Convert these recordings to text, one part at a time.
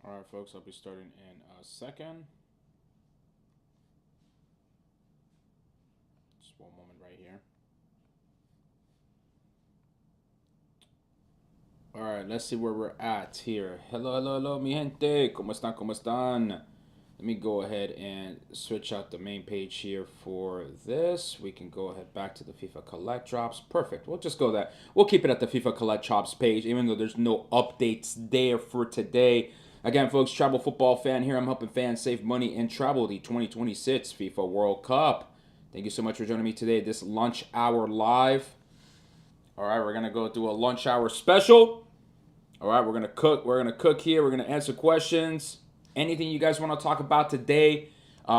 All right, folks, I'll be starting in a second. Just one moment right here. All right, let's see where we're at here. Hello, mi gente. ¿Cómo están? ¿Cómo están? Let me go ahead and switch out the main page here for this. We can go ahead back to the FIFA Collect Drops. Perfect. We'll just go that. We'll keep it at the FIFA Collect Drops page, even though there's no updates there for today. Again, folks, travel football fan here. I'm helping fans save money and travel the 2026 FIFA World Cup. Thank you so much for joining me today. This lunch hour live. All right, we're gonna go through a lunch hour special. All right, we're gonna cook. We're gonna cook here. We're gonna answer questions. Anything you guys want to talk about today,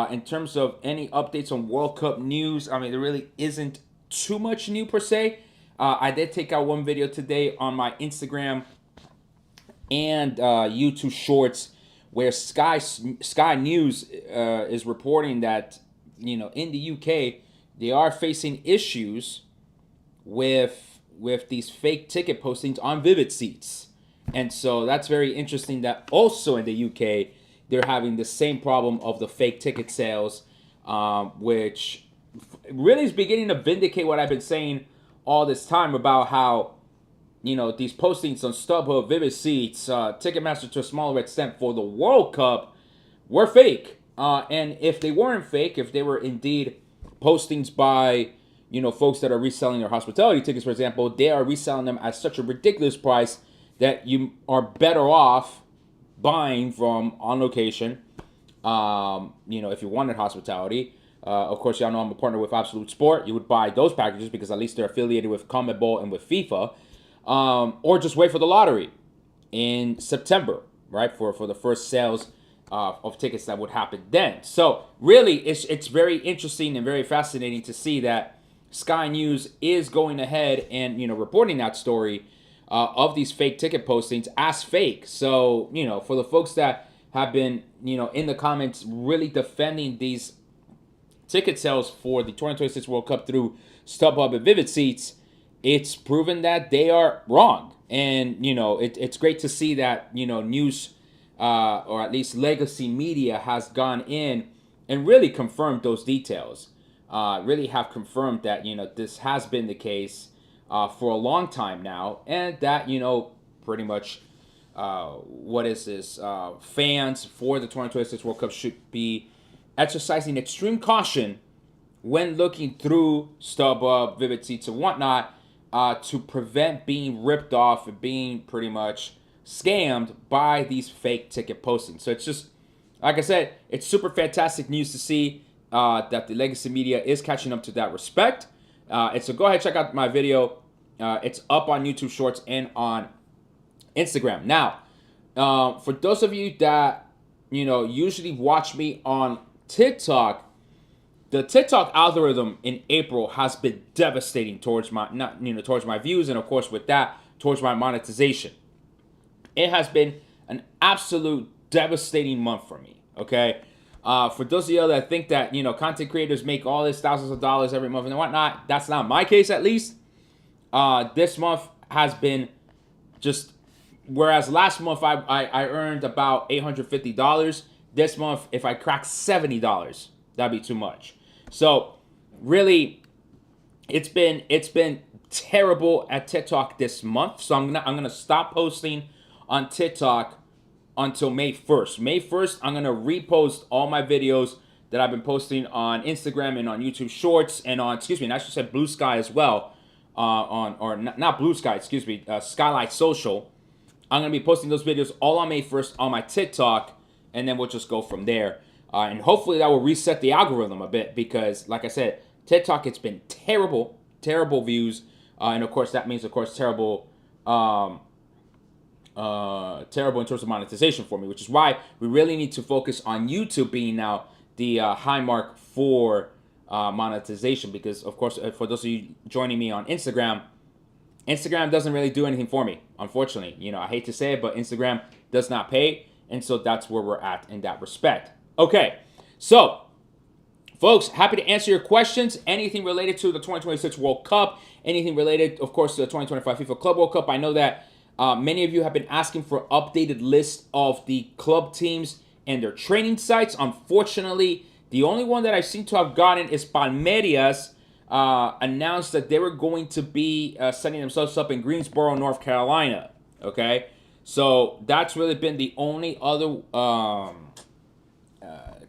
in terms of any updates on World Cup news? I mean, there really isn't too much new per se. I did take out one video today on my Instagram and YouTube Shorts, where Sky News is reporting that in the UK they are facing issues with these fake ticket postings on Vivid Seats. And so that's very interesting that also in the UK, they're having the same problem of the fake ticket sales, which really is beginning to vindicate what I've been saying all this time about how, these postings on StubHub, Vivid Seats, Ticketmaster to a smaller extent for the World Cup were fake. And if they weren't fake, if they were indeed postings by folks that are reselling their hospitality tickets, for example, they are reselling them at such a ridiculous price that you are better off buying from On Location. If you wanted hospitality, of course, y'all know I'm a partner with Absolute Sport. You would buy those packages because at least they're affiliated with CONMEBOL and with FIFA, or just wait for the lottery in September, right? For the first sales of tickets that would happen then. So really, it's very interesting and very fascinating to see that Sky News is going ahead and reporting that story of these fake ticket postings as fake. So for the folks that have been in the comments really defending these ticket sales for the 2026 World Cup through StubHub and Vivid Seats, it's proven that they are wrong. And it's great to see that news, or at least legacy media, has gone in and really confirmed those details. Really have confirmed that this has been the case for a long time now, and that pretty much what is this? Fans for the 2026 World Cup should be exercising extreme caution when looking through StubHub, Vivid Seats, and whatnot, to prevent being ripped off and being pretty much scammed by these fake ticket postings. So it's just, like I said, it's super fantastic news to see that the legacy media is catching up to that respect. And so go ahead, check out my video. It's up on YouTube Shorts and on Instagram. Now, for those of you that usually watch me on TikTok, the TikTok algorithm in April has been devastating towards towards my views, and of course with that, towards my monetization. It has been an absolute devastating month for me. Okay. For those of you that think that content creators make all this thousands of dollars every month and whatnot, that's not my case, at least. This month has been just, whereas last month I earned about $850. This month, if I crack $70, that'd be too much. So really, it's been terrible at TikTok this month. So I'm gonna stop posting on TikTok until May 1st. May 1st, I'm going to repost all my videos that I've been posting on Instagram and on YouTube Shorts and on, and I should say Blue Sky as well, not Blue Sky, Skylight Social. I'm going to be posting those videos all on May 1st on my TikTok, and then we'll just go from there. And hopefully that will reset the algorithm a bit because, like I said, TikTok, it's been terrible views. And of course, that means, terrible terrible in terms of monetization for me, which is why we really need to focus on YouTube being now the high mark for monetization. Because, of course, for those of you joining me on Instagram, Instagram doesn't really do anything for me, unfortunately. I hate to say it, but Instagram does not pay, and so that's where we're at in that respect. Okay, so folks, happy to answer your questions. Anything related to the 2026 World Cup, anything related, of course, to the 2025 FIFA Club World Cup. I know that Many of you have been asking for updated list of the club teams and their training sites. Unfortunately, the only one that I seem to have gotten is Palmeiras. Announced that they were going to be setting themselves up in Greensboro, North Carolina. Okay, so that's really been the only other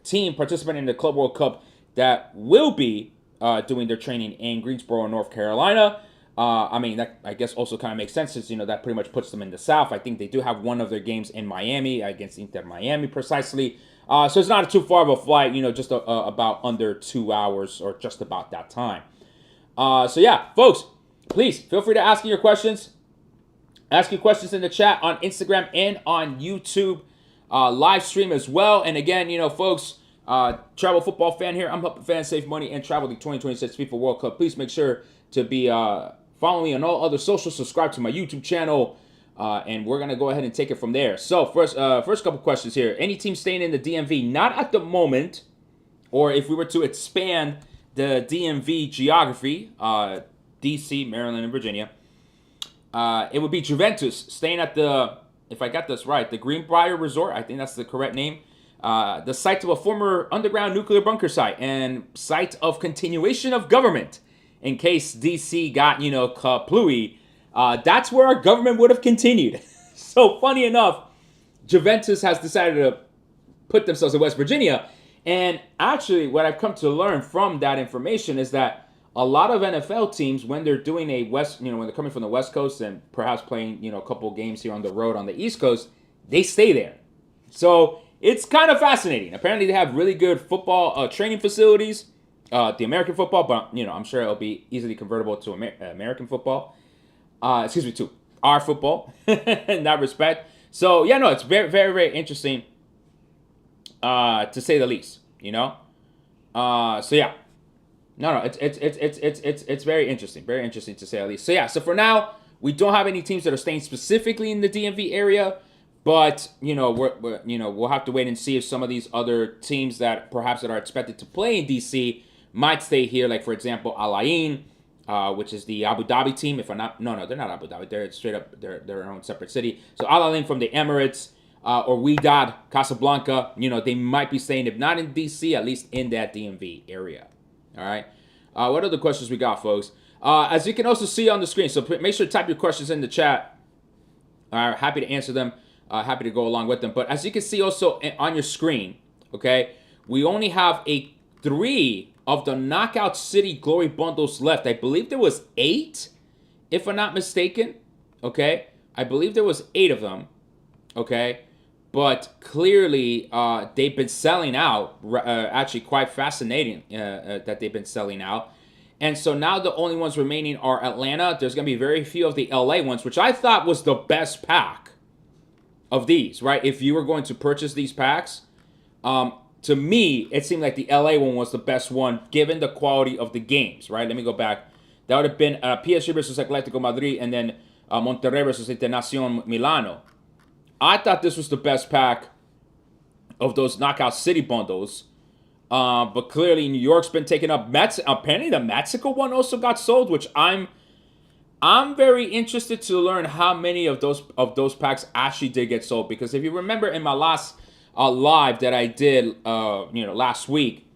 team participating in the Club World Cup that will be doing their training in Greensboro, North Carolina. I mean, that I guess also kind of makes sense since, that pretty much puts them in the South. I think they do have one of their games in Miami against Inter Miami precisely. So it's not too far of a flight, just about under 2 hours or just about that time. So yeah, folks, please feel free to ask your questions. Ask your questions in the chat on Instagram and on YouTube live stream as well. And again, folks, travel football fan here. I'm helping fans save money and travel the 2026 FIFA World Cup. Please make sure to be following me on all other socials. Subscribe to my YouTube channel. And we're going to go ahead and take it from there. So first couple questions here. Any team staying in the DMV? Not at the moment. Or if we were to expand the DMV geography, DC, Maryland, and Virginia, it would be Juventus staying at the, if I got this right, the Greenbrier Resort. I think that's the correct name. The site of a former underground nuclear bunker site and site of continuation of government in case DC got, kaplooey. That's where our government would have continued. So funny enough, Juventus has decided to put themselves in West Virginia. And actually, what I've come to learn from that information is that a lot of NFL teams, when they're doing a West, when they're coming from the West Coast and perhaps playing, a couple games here on the road on the East Coast, they stay there. So it's kind of fascinating. Apparently, they have really good football training facilities, the American football, but I'm sure it'll be easily convertible to American football. To our football in that respect. So yeah, no, it's very, very, very interesting, to say the least. So yeah, no, it's very interesting to say the least. So yeah, so for now, we don't have any teams that are staying specifically in the DMV area, but we'll have to wait and see if some of these other teams that perhaps that are expected to play in DC might stay here. Like for example, Al Ain. Which is the Abu Dhabi team. If I'm not, no, they're not Abu Dhabi. They're straight up, they're their own separate city. So Al Ain from the Emirates, or Wydad Casablanca, they might be staying, if not in DC, at least in that DMV area. All right. What other questions we got, folks? As you can also see on the screen, so make sure to type your questions in the chat. Happy to answer them. Happy to go along with them. But as you can see also on your screen, okay, we only have 3 of the Knockout City Glory Bundles left. I believe there was 8, if I'm not mistaken. Okay, I believe there was 8 of them. Okay, but clearly they've been selling out. Actually, quite fascinating that they've been selling out. And so now the only ones remaining are Atlanta. There's going to be very few of the LA ones, which I thought was the best pack of these, right? If you were going to purchase these packs, to me, it seemed like the LA one was the best one, given the quality of the games, right? Let me go back. That would have been PSG versus Atletico Madrid, and then Monterrey versus Internacional Milano. I thought this was the best pack of those Knockout City bundles. But clearly, New York's been taken up. Apparently, the Mexico one also got sold, which I'm very interested to learn how many of those packs actually did get sold. Because if you remember in my last live that I did, last week,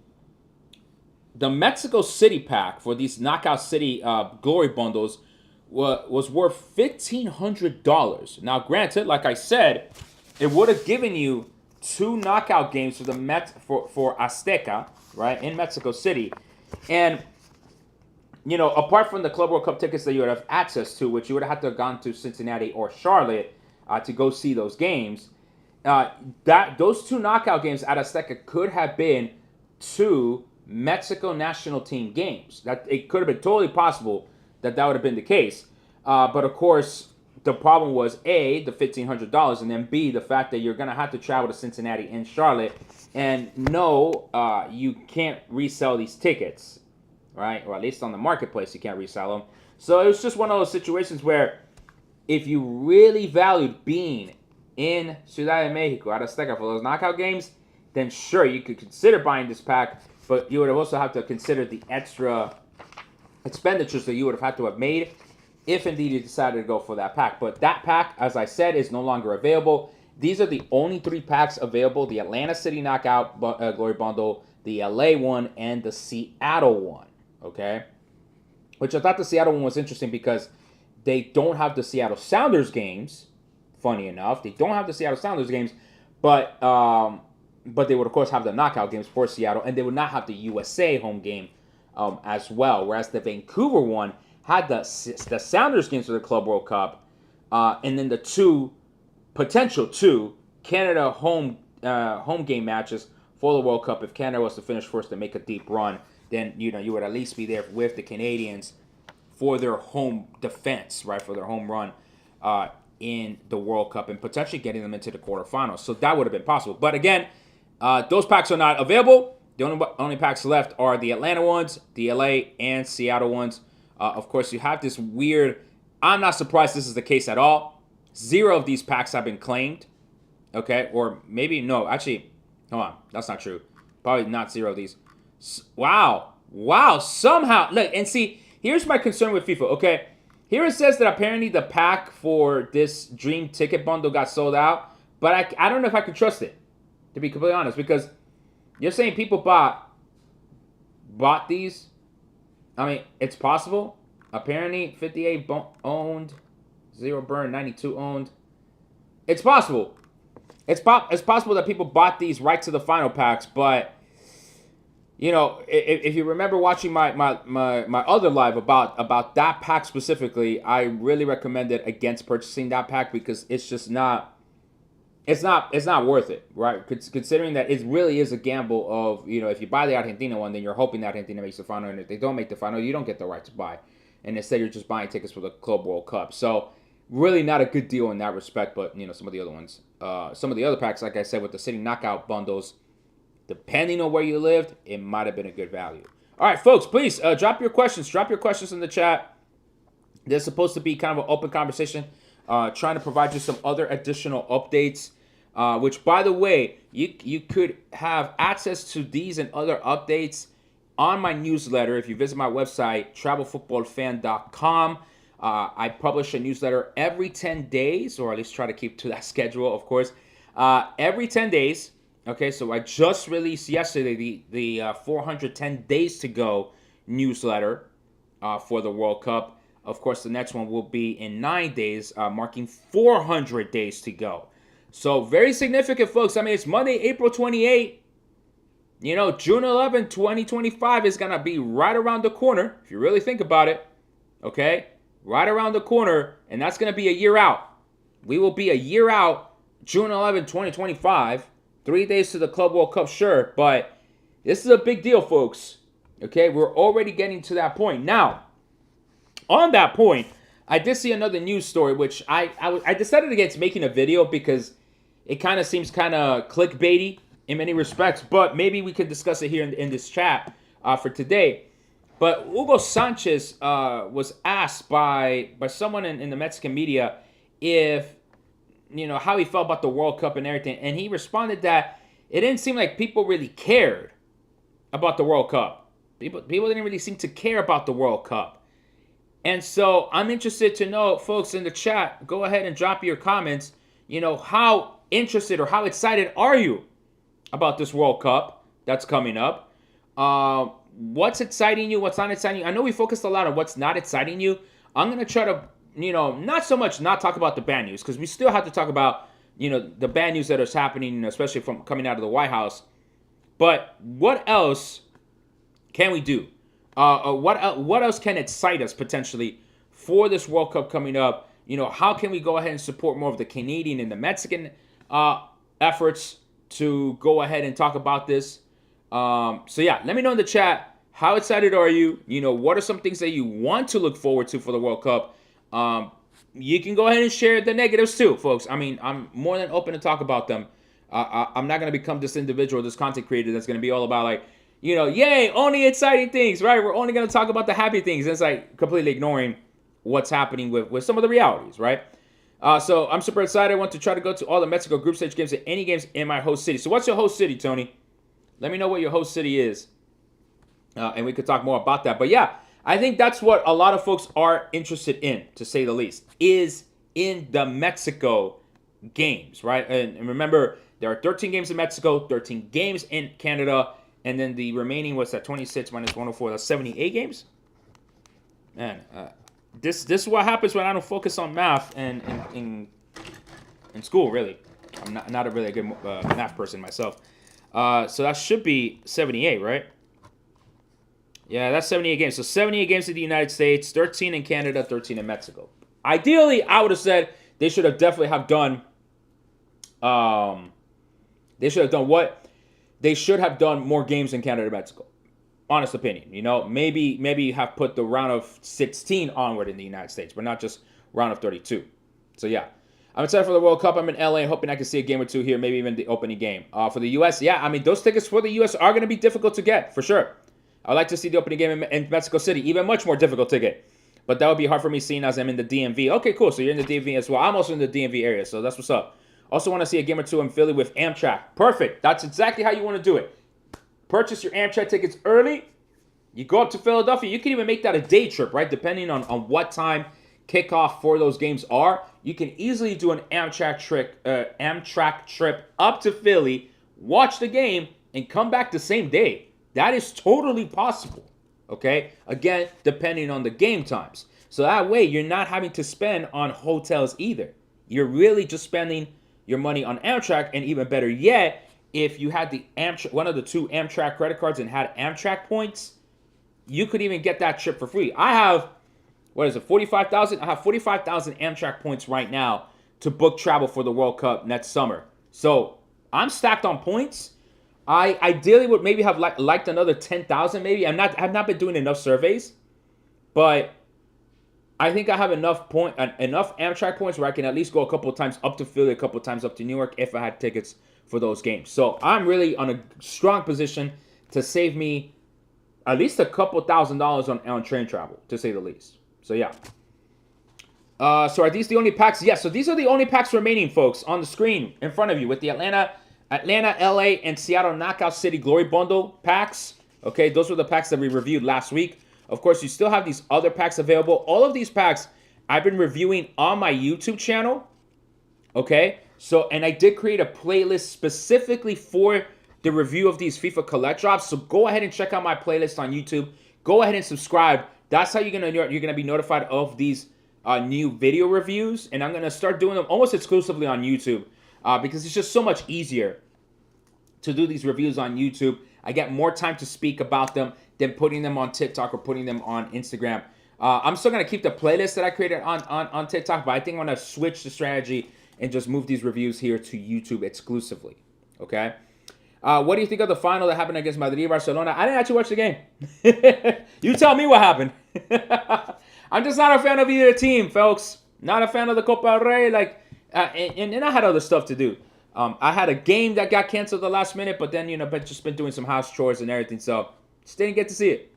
the Mexico City pack for these Knockout City Glory bundles was worth $1,500. Now, granted, like I said, it would have given you 2 knockout games for the for Azteca, right, in Mexico City, and apart from the Club World Cup tickets that you would have access to, which you would have had to have gone to Cincinnati or Charlotte to go see those games. Those 2 knockout games at Azteca could have been 2 Mexico national team games. That it could have been totally possible that would have been the case. But of course, the problem was A, the $1,500, and then B, the fact that you're gonna have to travel to Cincinnati and Charlotte, and no, you can't resell these tickets, right? Or at least on the marketplace, you can't resell them. So it was just one of those situations where, if you really valued being in Ciudad de Mexico at Azteca for those knockout games, then sure, you could consider buying this pack, but you would also have to consider the extra expenditures that you would have had to have made if indeed you decided to go for that pack. But that pack, as I said, is no longer available. These are the only 3 packs available: the Atlanta City Knockout Glory Bundle, the LA one, and the Seattle one. Okay? Which I thought the Seattle one was interesting because they don't have the Seattle Sounders games. Funny enough, they don't have the Seattle Sounders games, but they would of course have the knockout games for Seattle, and they would not have the USA home game as well. Whereas the Vancouver one had the Sounders games for the Club World Cup, and then the potential two Canada home game matches for the World Cup. If Canada was to finish first and make a deep run, then you would at least be there with the Canadians for their home defense, right, for their home run in the World Cup, and potentially getting them into the quarterfinals. So that would have been possible. But again, those packs are not available. The only packs left are the Atlanta ones, the LA and Seattle ones. Of course, you have this weird... I'm not surprised this is the case at all. 0 of these packs have been claimed. Okay, or maybe... No, actually, hold on. That's not true. Probably not 0 of these. Wow. Somehow... Look, and see, here's my concern with FIFA, okay? Here it says that apparently the pack for this Dream Ticket Bundle got sold out, but I don't know if I can trust it, to be completely honest, because you're saying people bought these. I mean, it's possible. Apparently, 58 owned, 0 burn, 92 owned. It's possible. It's possible that people bought these right to the final packs, but... if you remember watching my other live about that pack specifically, I really recommended against purchasing that pack because it's just not worth it, right? Considering that it really is a gamble of, if you buy the Argentina one, then you're hoping that Argentina makes the final, and if they don't make the final, you don't get the right to buy. And instead you're just buying tickets for the Club World Cup. So really not a good deal in that respect, but some of the other ones. Some of the other packs, like I said, with the City Knockout bundles, depending on where you lived, it might have been a good value. All right, folks, please drop your questions. Drop your questions in the chat. There's supposed to be kind of an open conversation, trying to provide you some other additional updates, which, by the way, you could have access to these and other updates on my newsletter if you visit my website, travelfootballfan.com. I publish a newsletter every 10 days, or at least try to keep to that schedule, of course. Every 10 days. Okay, so I just released yesterday the 410 days to go newsletter for the World Cup. Of course, the next one will be in 9 days, marking 400 days to go. So very significant, folks. I mean, it's Monday, April 28th. June 11, 2025 is going to be right around the corner, if you really think about it. Okay, right around the corner, and that's going to be a year out. We will be a year out, June 11, 2025. 3 days to the Club World Cup, sure, but this is a big deal, folks. Okay, we're already getting to that point. Now, on that point, I did see another news story, which I decided against making a video because it kind of seems kind of clickbaity in many respects, but maybe we could discuss it here in this chat for today. But Hugo Sanchez was asked by someone in the Mexican media if... how he felt about the World Cup and everything. And he responded that it didn't seem like people really cared about the World Cup. People didn't really seem to care about the World Cup. And so I'm interested to know, folks in the chat, go ahead and drop your comments. How interested or how excited are you about this World Cup that's coming up? What's exciting you? What's not exciting you? I know we focused a lot on what's not exciting you. I'm going to try to not so much not talk about the bad news, because we still have to talk about, the bad news that is happening, especially from coming out of the White House. But what else can we do? What else can excite us potentially for this World Cup coming up? How can we go ahead and support more of the Canadian and the Mexican efforts to go ahead and talk about this? So yeah, let me know in the chat, how excited are you? What are some things that you want to look forward to for the World Cup? You can go ahead and share the negatives too, folks. I mean, I'm more than open to talk about them. I'm not going to become this individual, this content creator that's going to be all about like, yay, only exciting things, right? We're only going to talk about the happy things. It's like completely ignoring what's happening with some of the realities, right? So I'm super excited. I want to try to go to all the Mexico group stage games and any games in my host city. So what's your host city, Tony? Let me know what your host city is. And we could talk more about that. But yeah, I think that's what a lot of folks are interested in, to say the least, is in the Mexico games, right? And remember, there are 13 games in Mexico, 13 games in Canada, and then the remaining, what's that, 26 minus 104, that's 78 games? Man, this is what happens when I don't focus on math and in school, really. I'm not a really good math person myself. So that should be 78, right? Yeah, that's 78 games. So 78 games in the United States, 13 in Canada, 13 in Mexico. Ideally, I would have said they should have definitely have done. They should have done what? They should have done more games in Canada and Mexico. Honest opinion. You know, maybe have put the round of 16 onward in the United States, but not just round of 32. So yeah. I'm excited for the World Cup. I'm in LA, hoping I can see a game or two here, maybe even the opening game. For the U.S., yeah, I mean, those tickets for the U.S. are going to be difficult to get, for sure. I'd like to see the opening game in Mexico City, even much more difficult to get. But that would be hard for me seeing as I'm in the DMV. Okay, cool, so you're in the DMV as well. I'm also in the DMV area, so that's what's up. Also want to see a game or two in Philly with Amtrak. Perfect. That's exactly how you want to do it. Purchase your Amtrak tickets early. You go up to Philadelphia. You can even make that a day trip, right? Depending on what time kickoff for those games are. You can easily do an Amtrak trip up to Philly, watch the game, and come back the same day. That is totally possible, okay? Again, depending on the game times. So that way, you're not having to spend on hotels either. You're really just spending your money on Amtrak, and even better yet, if you had the one of the 2 Amtrak credit cards and had Amtrak points, you could even get that trip for free. I have, 45,000? I have 45,000 Amtrak points right now to book travel for the World Cup next summer. So I'm stacked on points. I ideally would maybe have liked another 10,000 maybe. I've not been doing enough surveys, but I think I have enough Amtrak points where I can at least go a couple of times up to Philly, a couple of times up to New York if I had tickets for those games. So I'm really on a strong position to save me at least a couple $1,000s on train travel, to say the least. So yeah. So are these the only packs? Yes. So these are the only packs remaining, folks, on the screen in front of you with the Atlanta, LA, and Seattle Knockout City Glory Bundle packs. Okay, those were the packs that we reviewed last week. Of course, you still have these other packs available. All of these packs I've been reviewing on my YouTube channel. Okay, so, and I did create a playlist specifically for the review of these FIFA Collect Drops. So go ahead and check out my playlist on YouTube. Go ahead and subscribe. That's how you're gonna be notified of these new video reviews. And I'm gonna start doing them almost exclusively on YouTube because it's just so much easier to do these reviews on YouTube. I get more time to speak about them than putting them on TikTok or putting them on Instagram. I'm still gonna keep the playlist that I created on TikTok, but I think I'm gonna switch the strategy and just move these reviews here to YouTube exclusively. Okay. What do you think of the final that happened against Madrid Barcelona? I didn't actually watch the game. You tell me what happened. I'm just not a fan of either team, folks. Not a fan of the Copa del Rey. And I had other stuff to do. I had a game that got canceled the last minute, but then, but just been doing some house chores and everything, so just didn't get to see it.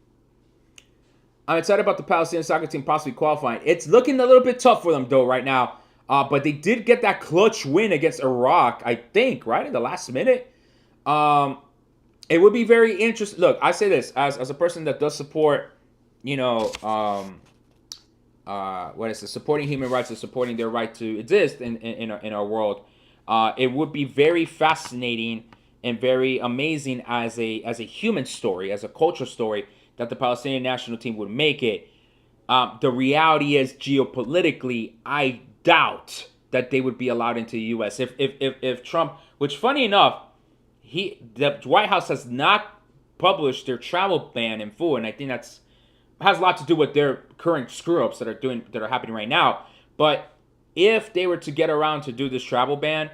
I'm excited about the Palestinian soccer team possibly qualifying. It's looking a little bit tough for them, though, right now. But they did get that clutch win against Iraq, I think, right in the last minute. It would be very interesting. Look, I say this as a person that does support, supporting human rights and supporting their right to exist in our world. It would be very fascinating and very amazing as a human story, as a culture story, that the Palestinian national team would make it. The reality is, geopolitically, I doubt that they would be allowed into the U.S. If Trump, which funny enough, the White House has not published their travel ban in full, and I think has a lot to do with their current screw-ups that are happening right now. But if they were to get around to do this travel ban,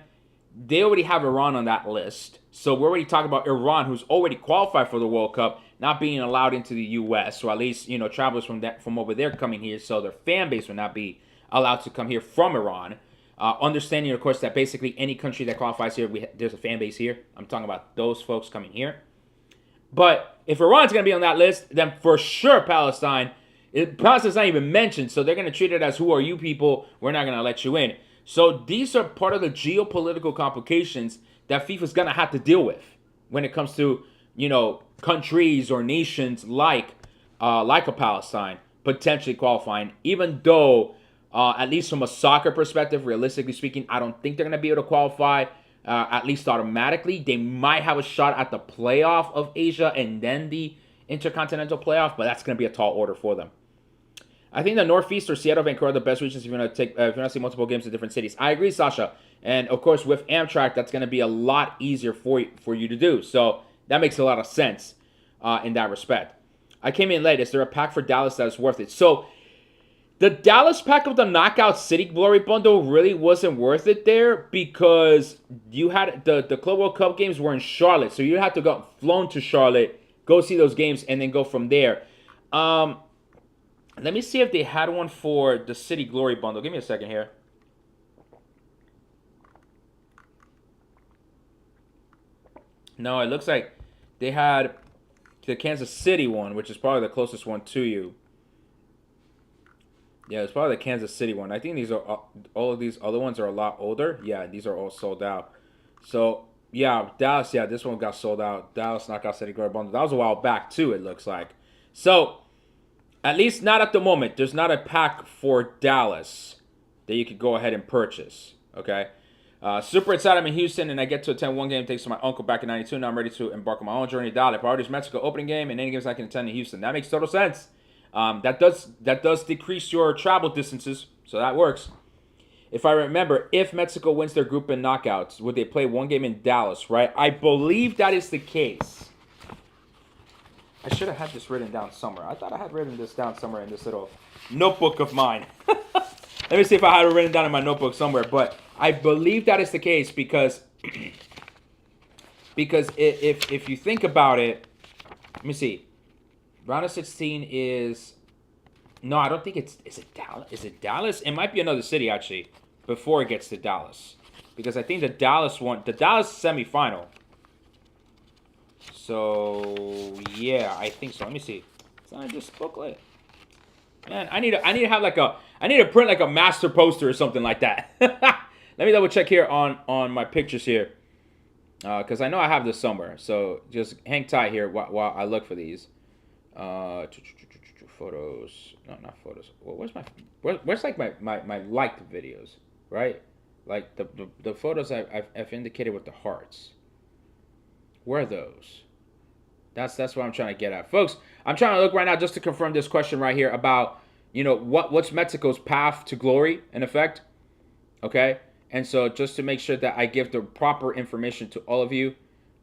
they already have Iran on that list. So we're already talking about Iran, who's already qualified for the World Cup, not being allowed into the U.S. So at least, travelers from over there coming here, so their fan base will not be allowed to come here from Iran. Understanding, of course, that basically any country that qualifies here, there's a fan base here. I'm talking about those folks coming here. But if Iran's going to be on that list, then for sure Palestine's not even mentioned. So they're going to treat it as, who are you people? We're not going to let you in. So these are part of the geopolitical complications that FIFA's going to have to deal with when it comes to, countries or nations like like a Palestine, potentially qualifying, even though, at least from a soccer perspective, realistically speaking, I don't think they're going to be able to qualify, at least automatically. They might have a shot at the playoff of Asia and then the Intercontinental playoff, but that's going to be a tall order for them. I think the Northeast or Seattle, Vancouver are the best regions if you're going to see multiple games in different cities. I agree, Sasha. And, of course, with Amtrak, that's going to be a lot easier for you to do. So that makes a lot of sense in that respect. I came in late. Is there a pack for Dallas that is worth it? So the Dallas pack of the Knockout City Glory bundle really wasn't worth it there because you had the Club World Cup games were in Charlotte. So you had to go flown to Charlotte, go see those games, and then go from there. Let me see if they had one for the City Glory bundle. Give me a second here. No, it looks like they had the Kansas City one, which is probably the closest one to you. Yeah, it's probably the Kansas City one. I think these are all of these other ones are a lot older. Yeah, these are all sold out. So, yeah, Dallas, yeah, this one got sold out. Dallas Knockout City Glory bundle. That was a while back, too, it looks like. So, at least not at the moment. There's not a pack for Dallas that you could go ahead and purchase. Okay? Super excited. I'm in Houston, and I get to attend one game thanks to my uncle back in '92. Now I'm ready to embark on my own journey. Dale, priorities Mexico opening game, and any games I can attend in Houston. That makes total sense. That does decrease your travel distances, so that works. If I remember, if Mexico wins their group in knockouts, would they play one game in Dallas, right? I believe that is the case. I should have had this written down somewhere. I thought I had written this down somewhere in this little notebook of mine. Let me see if I had it written down in my notebook somewhere. But I believe that is the case because if you think about it, let me see. Round of 16 is... No, I don't think it's... Is it Dallas? Is it Dallas? It might be another city, actually, before it gets to Dallas. Because I think the Dallas one... The Dallas semifinal... So, yeah, I think so. Let me see. It's not this booklet. Man, I need to have like a... I need to print like a master poster or something like that. Let me double check here on my pictures here. Because I know I have this somewhere. So, just hang tight here while I look for these. Photos. No, not photos. Where's like my liked videos, right? Like the photos I've indicated with the hearts. Where are those? That's what I'm trying to get at. Folks, I'm trying to look right now just to confirm this question right here about, what's Mexico's path to glory, in effect. Okay? And so just to make sure that I give the proper information to all of you,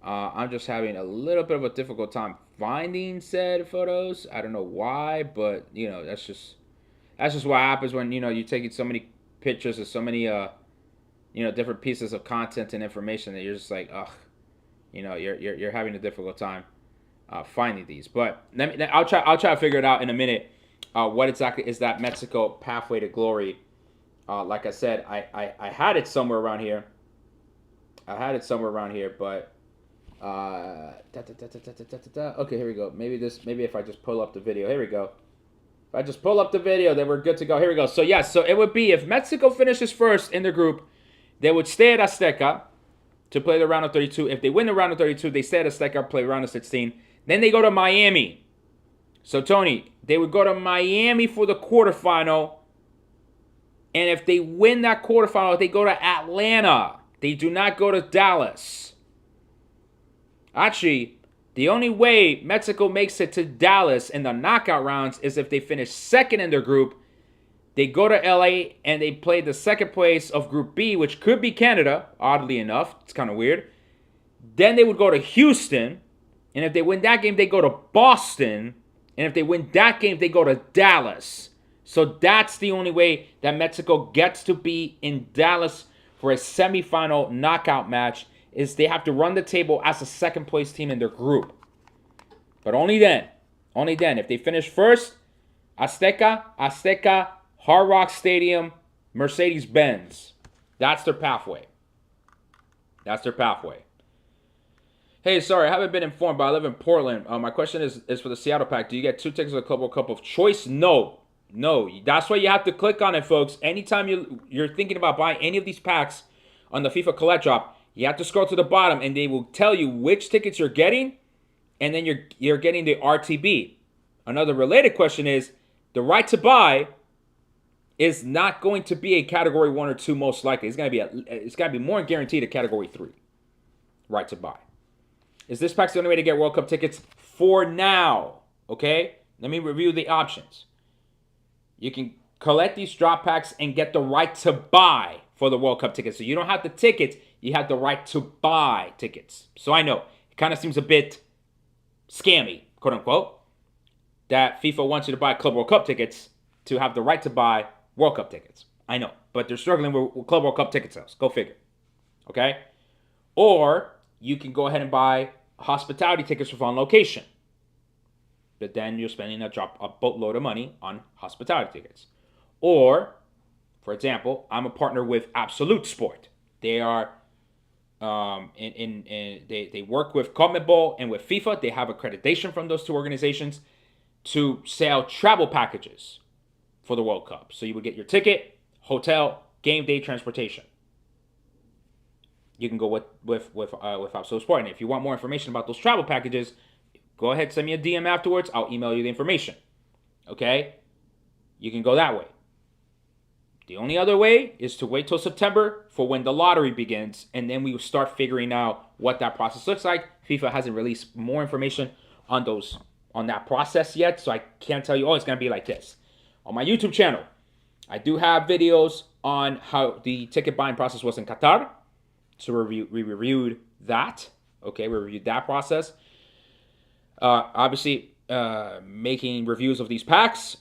I'm just having a little bit of a difficult time finding said photos. I don't know why, but, that's just what happens when, you're taking so many pictures of so many, different pieces of content and information that you're just like, ugh. You're having a difficult time finding these, but I'll try to figure it out in a minute. What exactly is that Mexico pathway to glory? Like I said, I had it somewhere around here. But okay, here we go. Maybe if I just pull up the video, here we go. If I just pull up the video, then we're good to go. Here we go. So yeah, so it would be if Mexico finishes first in their group, they would stay at Azteca to play the round of 32. If they win the round of 32, they stay at Azteca, play round of 16. Then they go to Miami. So, Tony, they would go to Miami for the quarterfinal. And if they win that quarterfinal, they go to Atlanta. They do not go to Dallas. Actually, the only way Mexico makes it to Dallas in the knockout rounds is if they finish second in their group. They go to LA and they play the second place of Group B, which could be Canada, oddly enough. It's kind of weird. Then they would go to Houston. And if they win that game, they go to Boston. And if they win that game, they go to Dallas. So that's the only way that Mexico gets to be in Dallas for a semifinal knockout match, is they have to run the table as a second place team in their group. But only then. Only then. If they finish first, Azteca, Hard Rock Stadium, Mercedes-Benz. That's their pathway. Hey, sorry, I haven't been informed, but I live in Portland. My question is for the Seattle pack. Do you get 2 tickets to the Club World Cup of choice? No. That's why you have to click on it, folks. Anytime you're thinking about buying any of these packs on the FIFA Collect Drop, you have to scroll to the bottom, and they will tell you which tickets you're getting, and then you're getting the RTB. Another related question is the right to buy is not going to be a category 1 or 2 most likely. It's going to be more guaranteed a category 3 right to buy. Is this pack the only way to get World Cup tickets for now? Okay, let me review the options. You can collect these drop packs and get the right to buy for the World Cup tickets. So you don't have the tickets, you have the right to buy tickets. So I know it kind of seems a bit scammy, quote unquote, that FIFA wants you to buy Club World Cup tickets to have the right to buy World Cup tickets. I know, but they're struggling with Club World Cup ticket sales. Go figure. Okay? Or you can go ahead and buy hospitality tickets for On Location. But then you're spending a boatload of money on hospitality tickets. Or, for example, I'm a partner with Absolute Sport. They are they work with CONMEBOL and with FIFA. They have accreditation from those two organizations to sell travel packages for the World Cup. So you would get your ticket, hotel, game day transportation. You can go with Absolute Sport. And if you want more information about those travel packages, go ahead, send me a DM afterwards. I'll email you the information. Okay? You can go that way. The only other way is to wait till September for when the lottery begins, and then we will start figuring out what that process looks like. FIFA hasn't released more information on that process yet, so I can't tell you, oh, it's going to be like this. On my YouTube channel, I do have videos on how the ticket buying process was in Qatar. So we reviewed that. Okay, we reviewed that process. Obviously, making reviews of these packs.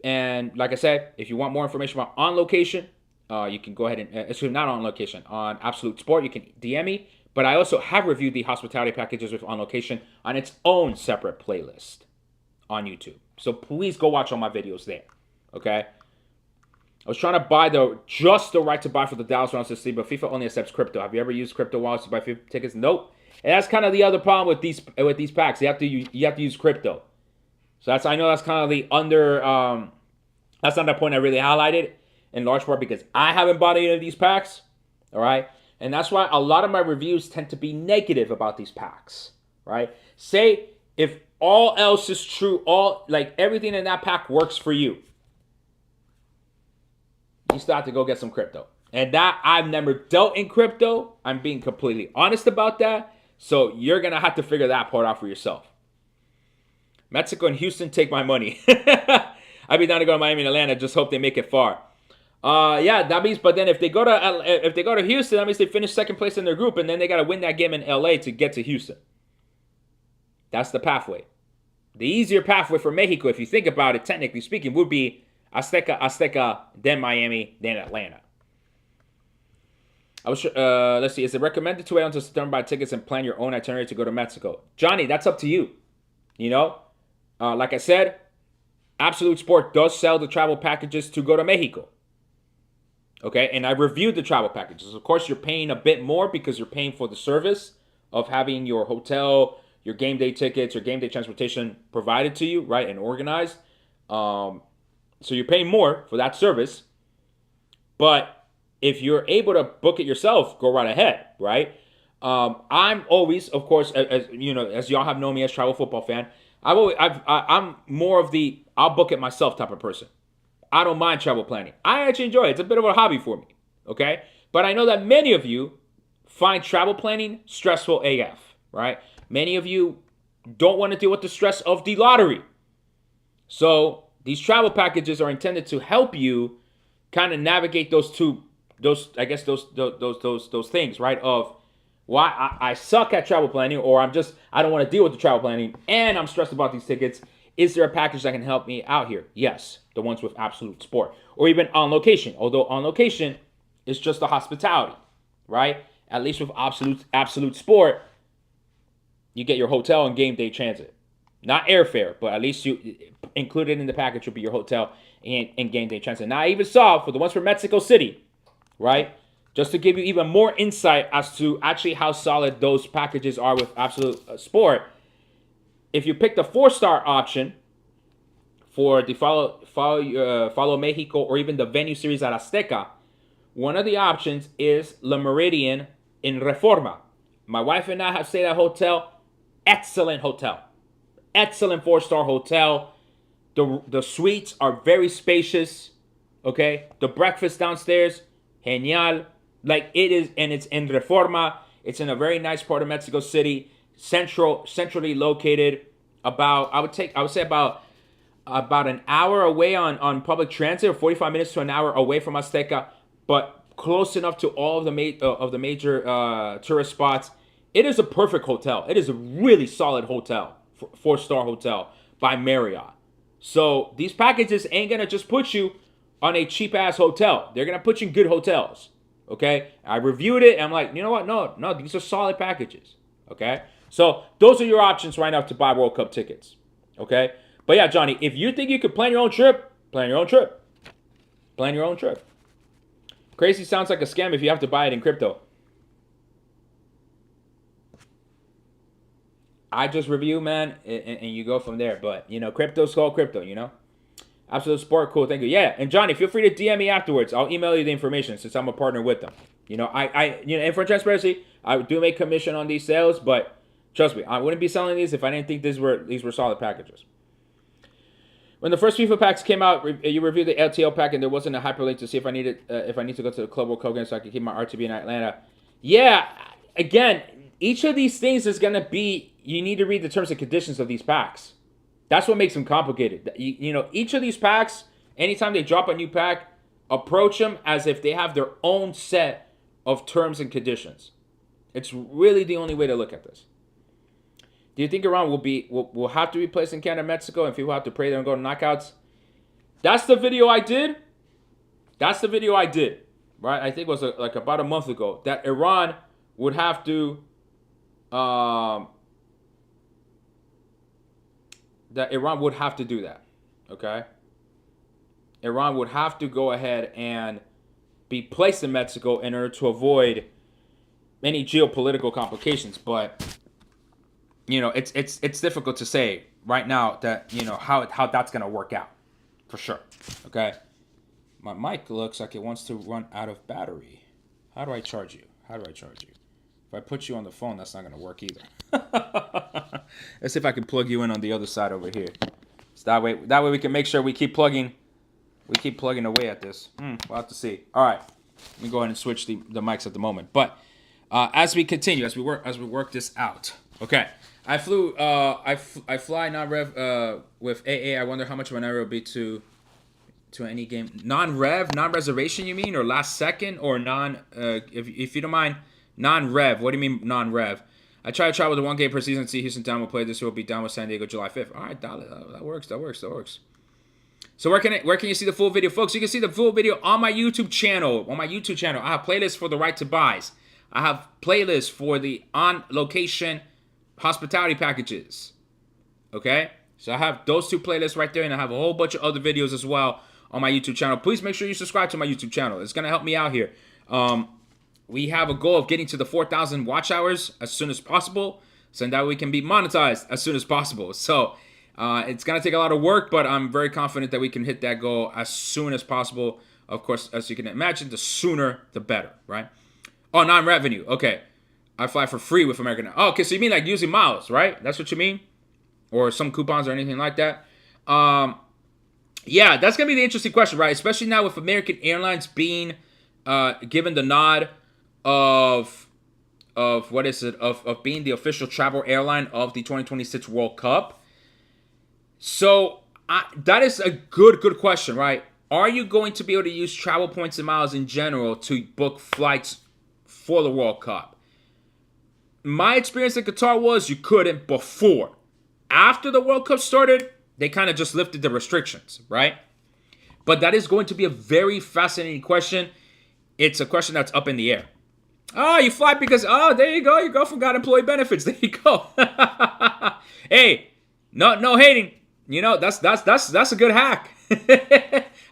And like I said, if you want more information about On Location, you can go ahead and, not On Location, on Absolute Sport, you can DM me. But I also have reviewed the hospitality packages with On Location on its own separate playlist on YouTube. So please go watch all my videos there, okay? I was trying to buy just the right to buy for the Dallas Rounds to see, but FIFA only accepts crypto. Have you ever used crypto wallets to buy FIFA tickets? Nope. And that's kind of the other problem with these packs. You have to use crypto. So I know that's kind of the that's not the point I really highlighted in large part because I haven't bought any of these packs. All right. And that's why a lot of my reviews tend to be negative about these packs. Right. Say if all else is true, everything in that pack works for you, you still have to go get some crypto. And that I've never dealt in crypto. I'm being completely honest about that. So you're going to have to figure that part out for yourself. Mexico and Houston, take my money. I'd be down to go to Miami and Atlanta. Just hope they make it far. Yeah, that means. But then if they go to Houston, that means they finish second place in their group, and then they got to win that game in LA to get to Houston. That's the pathway. The easier pathway for Mexico, if you think about it, technically speaking, would be Azteca, then Miami, then Atlanta. Let's see. Is it recommended to wait until September to buy tickets and plan your own itinerary to go to Mexico? Johnny, that's up to you. You know, like I said, Absolute Sport does sell the travel packages to go to Mexico. Okay, and I reviewed the travel packages. Of course, you're paying a bit more because you're paying for the service of having your hotel, your game day tickets, your game day transportation provided to you, right, and organized. So you're paying more for that service. But if you're able to book it yourself, go right ahead, right? I'm always, of course, as you know, as y'all have known me as travel football fan, I'm more of the I'll book it myself type of person. I don't mind travel planning. I actually enjoy it. It's a bit of a hobby for me, okay? But I know that many of you find travel planning stressful AF, right? Many of you don't want to deal with the stress of the lottery. So these travel packages are intended to help you kind of navigate those things, right? Of why I suck at travel planning, or I don't want to deal with the travel planning, and I'm stressed about these tickets. Is there a package that can help me out here? Yes, the ones with Absolute Sport, or even On Location. Although On Location is just the hospitality, right? At least with Absolute Sport, you get your hotel and game day transit, not airfare, but at least you included in the package will be your hotel and game day transit. Now I even saw for the ones for Mexico City, right? Just to give you even more insight as to actually how solid those packages are with Absolute Sport. If you pick the 4-star option for the Follow Mexico or even the venue series at Azteca, one of the options is Le Méridien in Reforma. My wife and I have stayed at a hotel. Excellent hotel. excellent 4-star hotel. The suites are very spacious. Okay, the breakfast downstairs, genial. Like it is, and it's in Reforma. It's in a very nice part of Mexico City, centrally located. I would say about an hour away on public transit, or 45 minutes to an hour away from Azteca, but close enough to all of the major tourist spots. It is a perfect hotel. It is a really solid hotel, 4-star hotel by Marriott. So these packages ain't gonna just put you on a cheap ass hotel. They're gonna put you in good hotels. Okay, I reviewed it and I'm like, you know what? No, these are solid packages. Okay, so those are your options right now to buy World Cup tickets. Okay, but yeah, Johnny, if you think you could plan your own trip, plan your own trip. Plan your own trip. Crazy sounds like a scam if you have to buy it in crypto. I just review, man, and you go from there. But, crypto's called crypto, Absolute Sport, cool, thank you. Yeah, and Johnny, feel free to DM me afterwards. I'll email you the information since I'm a partner with them. And for transparency, I do make commission on these sales, but trust me, I wouldn't be selling these if I didn't think these were solid packages. When the first FIFA packs came out, you reviewed the LTL pack, and there wasn't a hyperlink to see if I need to go to the Club World Cup game so I could keep my RTB in Atlanta. Yeah, again, each of these things is gonna be. You need to read the terms and conditions of these packs. That's what makes them complicated. Each of these packs, anytime they drop a new pack, approach them as if they have their own set of terms and conditions. It's really the only way to look at this. Do you think Iran will have to be placed in Canada and Mexico and people have to pray there and go to knockouts? That's the video I did. Right? I think it was like about a month ago that Iran would have to do that. Okay? Iran would have to go ahead and be placed in Mexico in order to avoid any geopolitical complications. But it's difficult to say right now that how that's gonna work out for sure. Okay? My mic looks like it wants to run out of battery. How do I charge you? If I put you on the phone, that's not gonna work either. Let's see if I can plug you in on the other side over here. So that way we can make sure we keep plugging away at this. We'll have to see. All right, let me go ahead and switch the mics at the moment. But as we continue, as we work this out. Okay, I fly non-rev with AA. I wonder how much of an error will be to any game. Non-reservation, you mean, or last second, or if you don't mind, non-rev. What do you mean non-rev? I try to travel to 1 game per season. See Houston down will play this. Will be down with San Diego July 5th. All right, that works. So where can you see the full video, folks? You can see the full video on my YouTube channel. I have playlists for the right to buys. I have playlists for the on location hospitality packages. Okay, so I have those 2 playlists right there, and I have a whole bunch of other videos as well on my YouTube channel. Please make sure you subscribe to my YouTube channel. It's gonna help me out here. We have a goal of getting to the 4,000 watch hours as soon as possible, so that we can be monetized as soon as possible. So it's going to take a lot of work, but I'm very confident that we can hit that goal as soon as possible. Of course, as you can imagine, the sooner, the better, right? Oh, non-revenue. Okay. I fly for free with American. Oh, okay, so you mean like using miles, right? That's what you mean? Or some coupons or anything like that? Yeah, that's going to be the interesting question, right? Especially now with American Airlines being given the nod of being the official travel airline of the 2026 World Cup. So that is a good question, right? Are you going to be able to use travel points and miles in general to book flights for the World Cup? My experience in Qatar was you couldn't before. After the World Cup started, they kind of just lifted the restrictions, right? But that is going to be a very fascinating question. It's a question that's up in the air. Oh, you fly because, there you go. Your girlfriend got employee benefits. There you go. Hey, no hating. That's a good hack.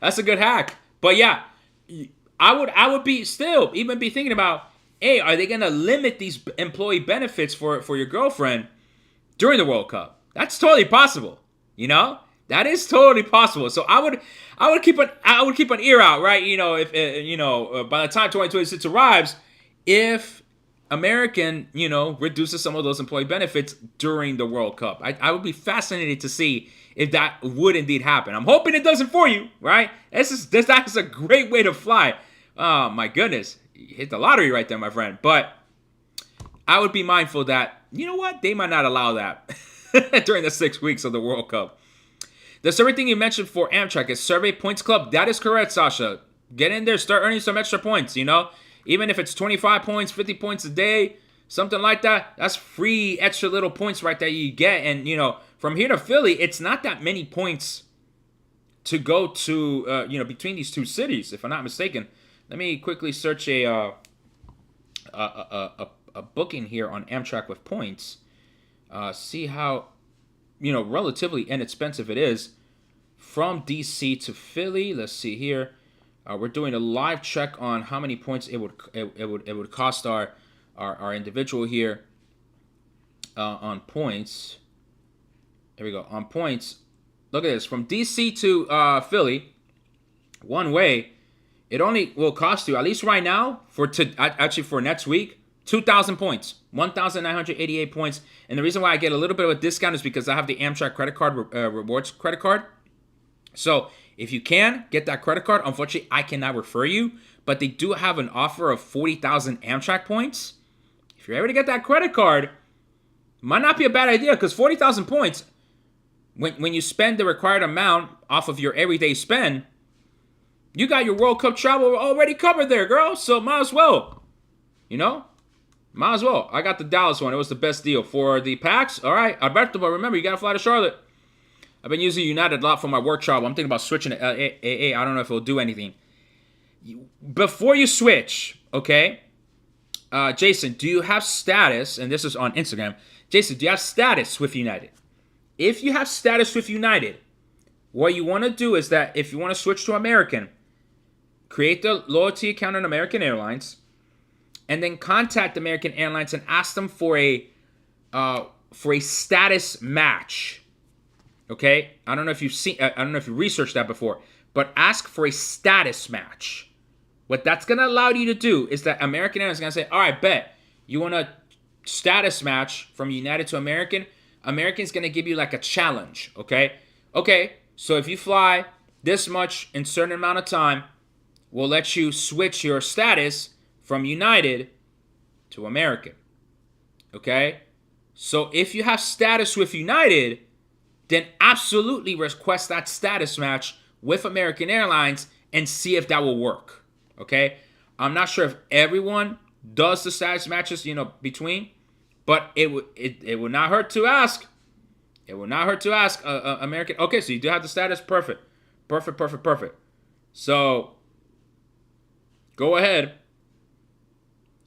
That's a good hack. But yeah, I would be thinking about, hey, are they going to limit these employee benefits for your girlfriend during the World Cup? That's totally possible. That is totally possible. So I would keep an ear out, right? If by the time 2026 arrives, if American, reduces some of those employee benefits during the World Cup. I would be fascinated to see if that would indeed happen. I'm hoping it doesn't for you, right? That is a great way to fly. Oh, my goodness. You hit the lottery right there, my friend. But I would be mindful that, you know what? They might not allow that during the 6 weeks of the World Cup. The survey thing you mentioned for Amtrak is Survey Points Club. That is correct, Sasha. Get in there, start earning some extra points, Even if it's 25 points, 50 points a day, something like that, that's free extra little points right there you get. And, from here to Philly, it's not that many points to go to, between these two cities, if I'm not mistaken. Let me quickly search a booking here on Amtrak with points. See how, relatively inexpensive it is from DC to Philly. Let's see here. We're doing a live check on how many points it would cost our individual here on points. There we go. On points, look at this. From DC to Philly, one way, it only will cost you, at least right now, for next week, 2,000 points, 1,988 points. And the reason why I get a little bit of a discount is because I have the Amtrak credit card, rewards credit card. So if you can get that credit card, unfortunately, I cannot refer you, but they do have an offer of 40,000 Amtrak points. If you're able to get that credit card, might not be a bad idea, because 40,000 points, when you spend the required amount off of your everyday spend, you got your World Cup travel already covered there, girl. So might as well, might as well. I got the Dallas one. It was the best deal for the PAX. All right, Alberto, but remember, you got to fly to Charlotte. I've been using United a lot for my work travel. I'm thinking about switching to AA. I don't know if it'll do anything. Before you switch, okay? Jason, do you have status? And this is on Instagram. Jason, do you have status with United? If you have status with United, what you want to do is that if you want to switch to American, create the loyalty account on American Airlines, and then contact American Airlines and ask them for a status match. Okay, I don't know if you researched that before, but ask for a status match. What that's gonna allow you to do is that American Airlines is gonna say, all right, bet you want a status match from United to American. American's gonna give you like a challenge. Okay, so if you fly this much in a certain amount of time, we'll let you switch your status from United to American. Okay, so if you have status with United, then absolutely request that status match with American Airlines and see if that will work, okay? I'm not sure if everyone does the status matches, between, but it would not hurt to ask. It will not hurt to ask American. Okay, so you do have the status. Perfect. So go ahead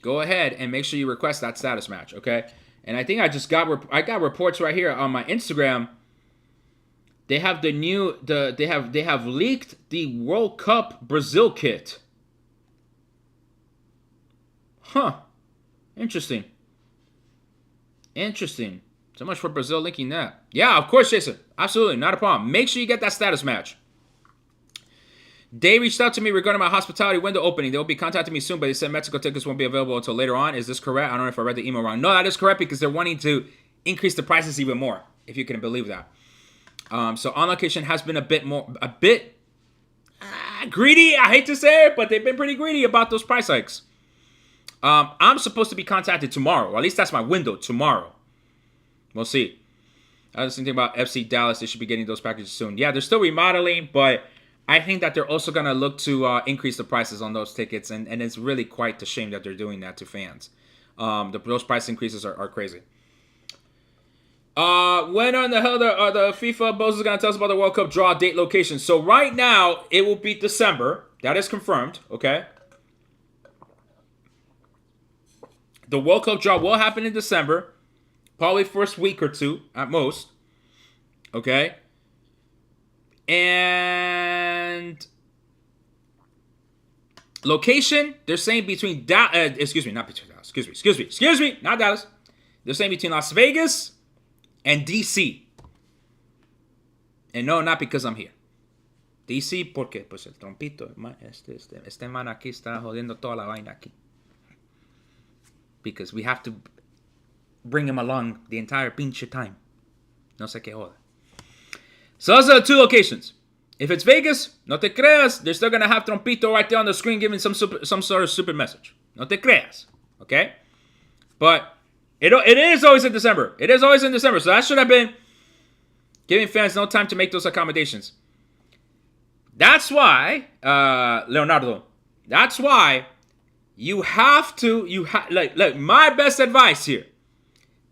and make sure you request that status match, okay? And I think I got reports right here on my Instagram. They have they have leaked the World Cup Brazil kit. Huh. Interesting. So much for Brazil linking that. Yeah, of course, Jason. Absolutely, not a problem. Make sure you get that status match. They reached out to me regarding my hospitality window opening. They will be contacting me soon, but they said Mexico tickets won't be available until later on. Is this correct? I don't know if I read the email wrong. No, that is correct, because they're wanting to increase the prices even more, if you can believe that. So On Location has been a bit greedy. I hate to say it, but they've been pretty greedy about those price hikes. I'm supposed to be contacted tomorrow, or at least that's my window, tomorrow. We'll see. I was thinking about FC Dallas. They should be getting those packages soon. Yeah, they're still remodeling, but I think that they're also going to look to increase the prices on those tickets, and it's really quite a shame that they're doing that to fans. Those price increases are crazy. When on the hell are the FIFA bosses going to tell us about the World Cup draw date location? So right now, it will be December. That is confirmed, okay? The World Cup draw will happen in December. Probably first week or two at most. Okay? And location, they're saying between not between Dallas. Excuse me, not Dallas. They're saying between Las Vegas and DC. And no, not because I'm here. DC porque pues el trompito, este man aquí está jodiendo toda la vaina aquí. because we have to bring him along the entire pinche time. No sé qué joda. So those are the two locations. If it's Vegas, no te creas, they're still gonna have Trompito right there on the screen giving some sort of stupid message. No te creas, okay? But it is always in December. It is always in December, so that should have been giving fans no time to make those accommodations. That's why, Leonardo, that's why you have to, look, my best advice here,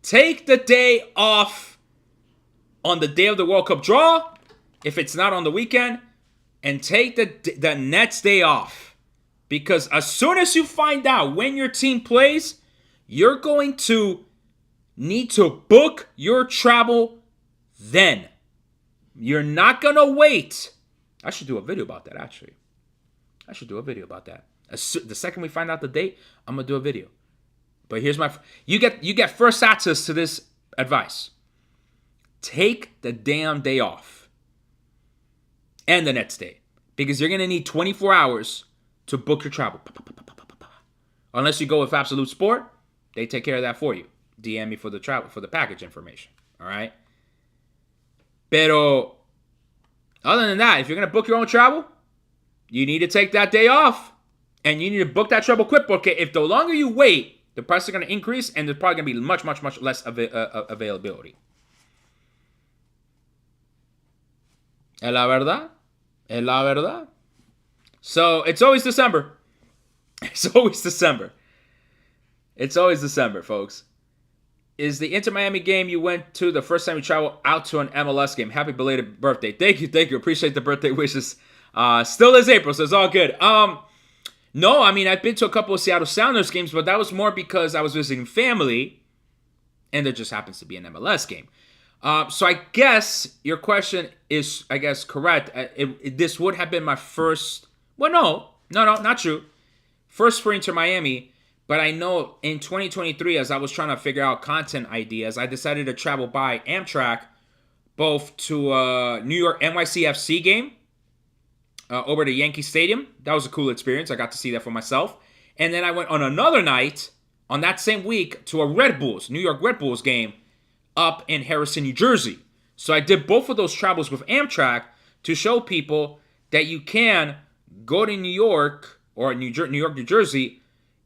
take the day off on the day of the World Cup draw, if it's not on the weekend, and take the next day off. Because as soon as you find out when your team plays, you're going to need to book your travel then. You're not going to wait. I should do a video about that, actually. I should do a video about that. The second we find out the date, I'm going to do a video. But here's my... You get first access to this advice. Take the damn day off. And the next day. Because you're going to need 24 hours to book your travel. Unless you go with Absolute Sport, they take care of that for you. DM me for the travel, for the package information. All right? Pero... other than that, if you're going to book your own travel, you need to take that day off. And you need to book that travel quick. Porque if the longer you wait, the prices are going to increase and there's probably going to be much, much, much less availability. Es la verdad. Es la verdad. So, it's always December. It's always December. It's always December, folks. Is the Inter Miami game you went to the first time you traveled out to an MLS game? Happy belated birthday. Thank you. Appreciate the birthday wishes. Still is April, so it's all good. No, I mean, I've been to a couple of Seattle Sounders games, but that was more because I was visiting family, and there just happens to be an MLS game. So I guess your question is, I guess, correct. This would have been my first... Well, no, not true. First for Inter Miami, but I know in 2023, as I was trying to figure out content ideas, I decided to travel by Amtrak both to New York NYCFC game over to Yankee Stadium. That was a cool experience. I got to see that for myself. And then I went on another night on that same week to a New York Red Bulls game up in Harrison, New Jersey. So I did both of those travels with Amtrak to show people that you can go to New York or New York, New Jersey,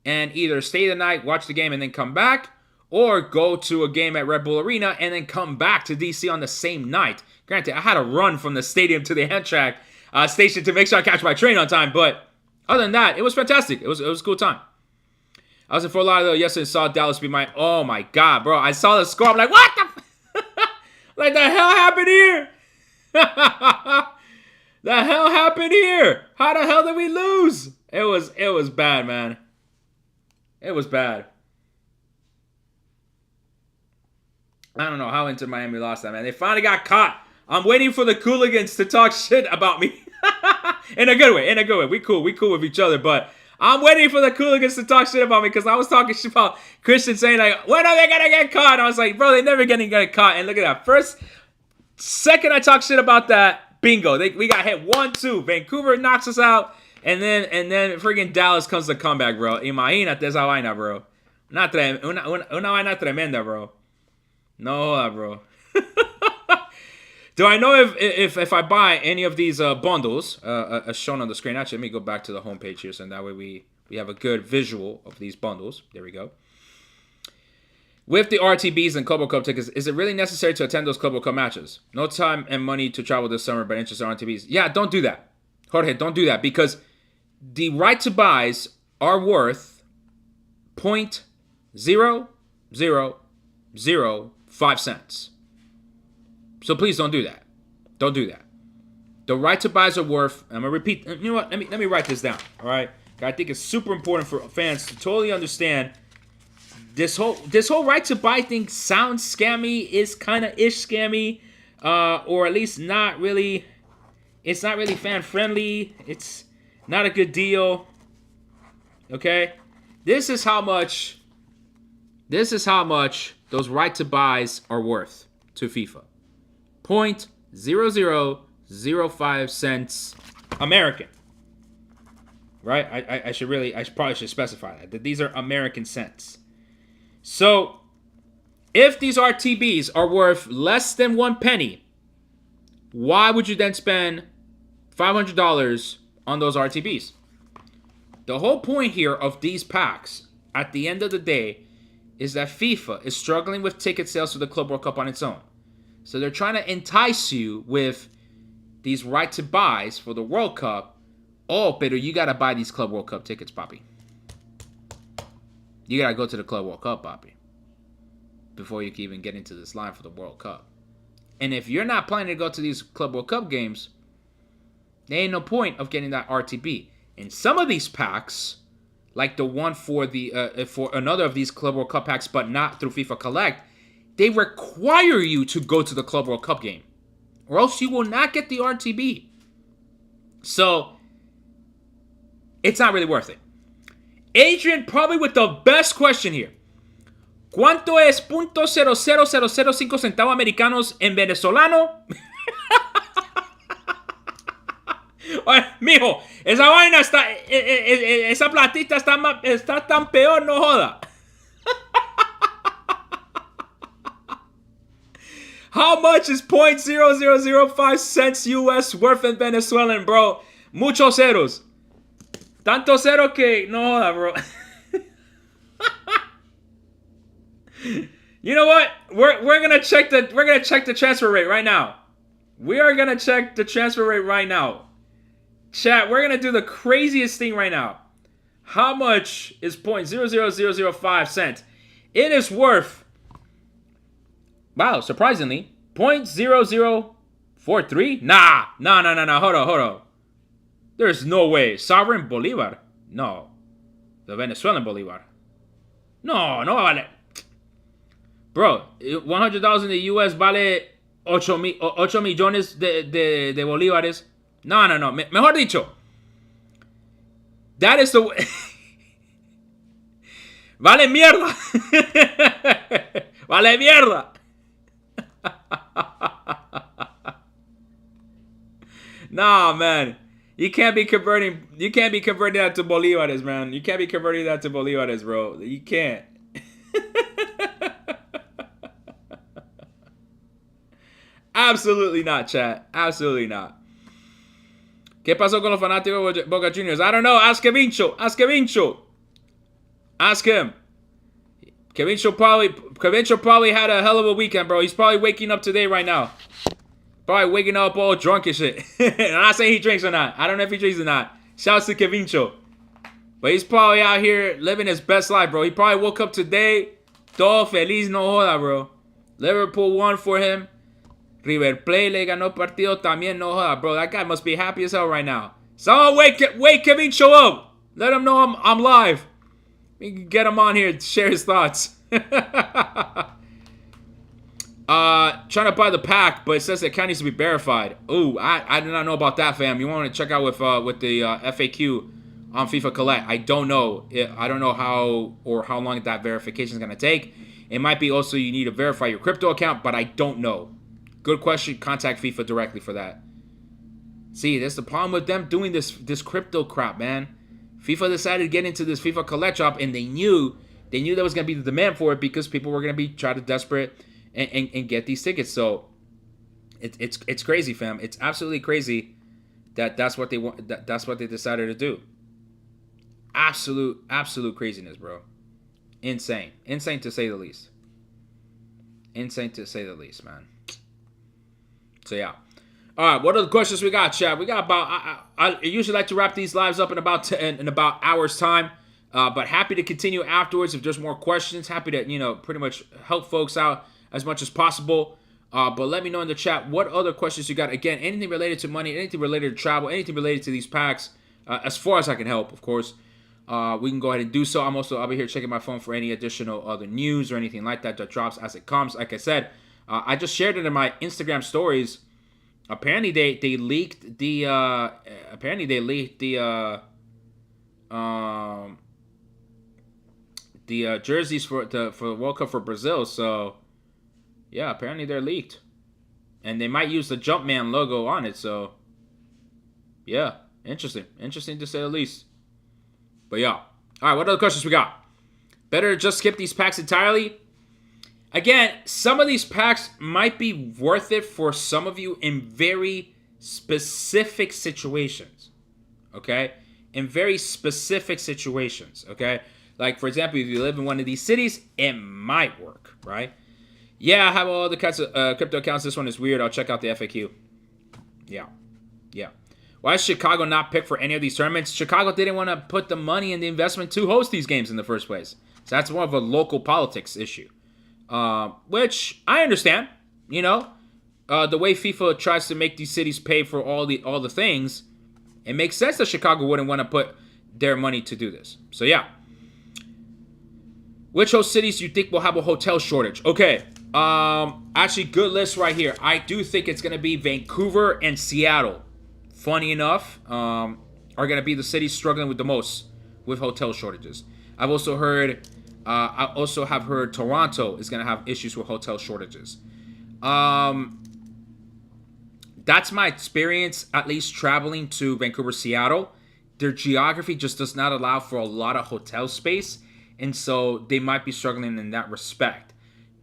and either stay the night, watch the game, and then come back, or go to a game at Red Bull Arena and then come back to DC on the same night. Granted, I had to run from the stadium to the Amtrak station to make sure I catch my train on time, but other than that, it was fantastic. It was a cool time. I was in Fort Lauderdale yesterday and saw Dallas beat my... Oh my God, bro. I saw the score. I'm like, what the... like, the hell happened here? The hell happened here? How the hell did we lose? It was bad, man. It was bad. I don't know how Inter Miami lost that, man. They finally got caught. I'm waiting for the Cooligans to talk shit about me. In a good way. We cool with each other, but I'm waiting for the Cooligans to talk shit about me because I was talking shit about Christian saying, like, when are they going to get caught? I was like, bro, they never going to get caught. And look at that. Second I talk shit about that, bingo. We got hit 1-2. Vancouver knocks us out. And then freaking Dallas comes to comeback, bro. Imagínate esa vaina, bro. Una vaina tremenda, bro. No, bro. Do I know if I buy any of these bundles, as shown on the screen? Actually, let me go back to the homepage here, so that way we have a good visual of these bundles. There we go. With the RTBs and Club World Cup tickets, is it really necessary to attend those Club World Cup matches? No time and money to travel this summer, but interest in RTBs. Yeah, don't do that. Jorge, don't do that, because the right to buys are worth 0.0005 cents. So please don't do that. Don't do that. The right to buys are worth, I'm going to repeat, you know what, let me write this down, all right? I think it's super important for fans to totally understand this whole right to buy thing sounds scammy, is kind of scammy, or at least not really, it's not really fan friendly, it's not a good deal, okay? This is how much those right to buys are worth to FIFA. 0.0005 cents American. Right? I probably should specify that these are American cents. So, if these RTBs are worth less than 1 penny, why would you then spend $500 on those RTBs? The whole point here of these packs, at the end of the day, is that FIFA is struggling with ticket sales for the Club World Cup on its own. So they're trying to entice you with these right to buys for the World Cup. Oh, pero you gotta buy these Club World Cup tickets, papi. You gotta go to the Club World Cup, papi, before you can even get into this line for the World Cup. And if you're not planning to go to these Club World Cup games, there ain't no point of getting that RTB. And some of these packs, like the one for the for another of these Club World Cup packs, but not through FIFA Collect, they require you to go to the Club World Cup game, or else you will not get the RTB. So it's not really worth it. Adrian, probably with the best question here. ¿Cuánto es .00005 centavos americanos en venezolano? Oye, mijo, esa vaina está, esa platita está tan peor, no joda. How much is .0005 cents US worth in Venezuelan, bro? Muchos ceros. Tanto cero que no joda, bro. You know what? We're gonna check the transfer rate right now. We are gonna check the transfer rate right now. Chat, we're gonna do the craziest thing right now. How much is .00005 cents? It is worth, wow, surprisingly, .0043. Nah. Hold on. There's no way. Sovereign Bolivar? No. The Venezuelan Bolivar? No vale. Bro, $100,000 in the US vale 8 millones de bolívares. No. Mejor dicho, that is the vale mierda. Vale mierda. Nah, man. You can't be converting that to bolívares, man. You can't be converting that to bolívares, bro. You can't. Absolutely not, chat. Absolutely not. ¿Qué pasó con los fanáticos de Boca Juniors? I don't know. Ask Kevincho. Ask him. Kevincho probably had a hell of a weekend, bro. He's probably waking up today right now. Probably waking up all drunk and shit. I'm not saying he drinks or not. I don't know if he drinks or not. Shouts to Kevincho. But he's probably out here living his best life, bro. He probably woke up today. Todo feliz, no joda, bro. Liverpool won for him. River Plate le ganó partido también, no joda, bro. That guy must be happy as hell right now. Someone wake Kevincho up. Let him know I'm live. We can get him on here to share his thoughts. Trying to buy the pack, but it says the account needs to be verified. Ooh, I do not know about that, fam. You want to check out with the FAQ on FIFA Collect. I don't know. I don't know how long that verification is going to take. It might be also you need to verify your crypto account, but I don't know. Good question. Contact FIFA directly for that. See, that's the problem with them doing this crypto crap, man. FIFA decided to get into this FIFA Collect shop, and they knew there was going to be the demand for it because people were going to be trying to desperate and get these tickets. So it's crazy, fam. It's absolutely crazy that's what they want. That's what they decided to do. Absolute craziness, bro. Insane to say the least. Insane to say the least, man. So yeah. All right, what are the questions we got, chat? We got about. I usually like to wrap these lives up in about hours time, but happy to continue afterwards if there's more questions. Happy to pretty much help folks out as much as possible. But let me know in the chat what other questions you got. Again, anything related to money, anything related to travel, anything related to these packs, as far as I can help, of course. We can go ahead and do so. I'll be here checking my phone for any additional other news or anything like that drops as it comes. Like I said, I just shared it in my Instagram stories. Apparently they leaked the jerseys for the World Cup for Brazil. So yeah, apparently they're leaked, and they might use the Jumpman logo on it. So yeah, interesting to say the least. But yeah, all right. What other questions we got? Better just skip these packs entirely. Again, some of these packs might be worth it for some of you in very specific situations. Okay? In very specific situations. Okay? Like, for example, if you live in one of these cities, it might work, right? Yeah, I have all the kinds of crypto accounts. This one is weird. I'll check out the FAQ. Yeah. Yeah. Why is Chicago not picked for any of these tournaments? Chicago didn't want to put the money and the investment to host these games in the first place. So that's more of a local politics issue. Which I understand, you know. The way FIFA tries to make these cities pay for all the things, it makes sense that Chicago wouldn't want to put their money to do this. So yeah. Which host cities do you think will have a hotel shortage? Okay. Actually, good list right here. I do think it's going to be Vancouver and Seattle. Funny enough, are going to be the cities struggling with the most with hotel shortages. I've also heard, I also have heard Toronto is going to have issues with hotel shortages. That's my experience, at least traveling to Vancouver, Seattle. Their geography just does not allow for a lot of hotel space, and so they might be struggling in that respect.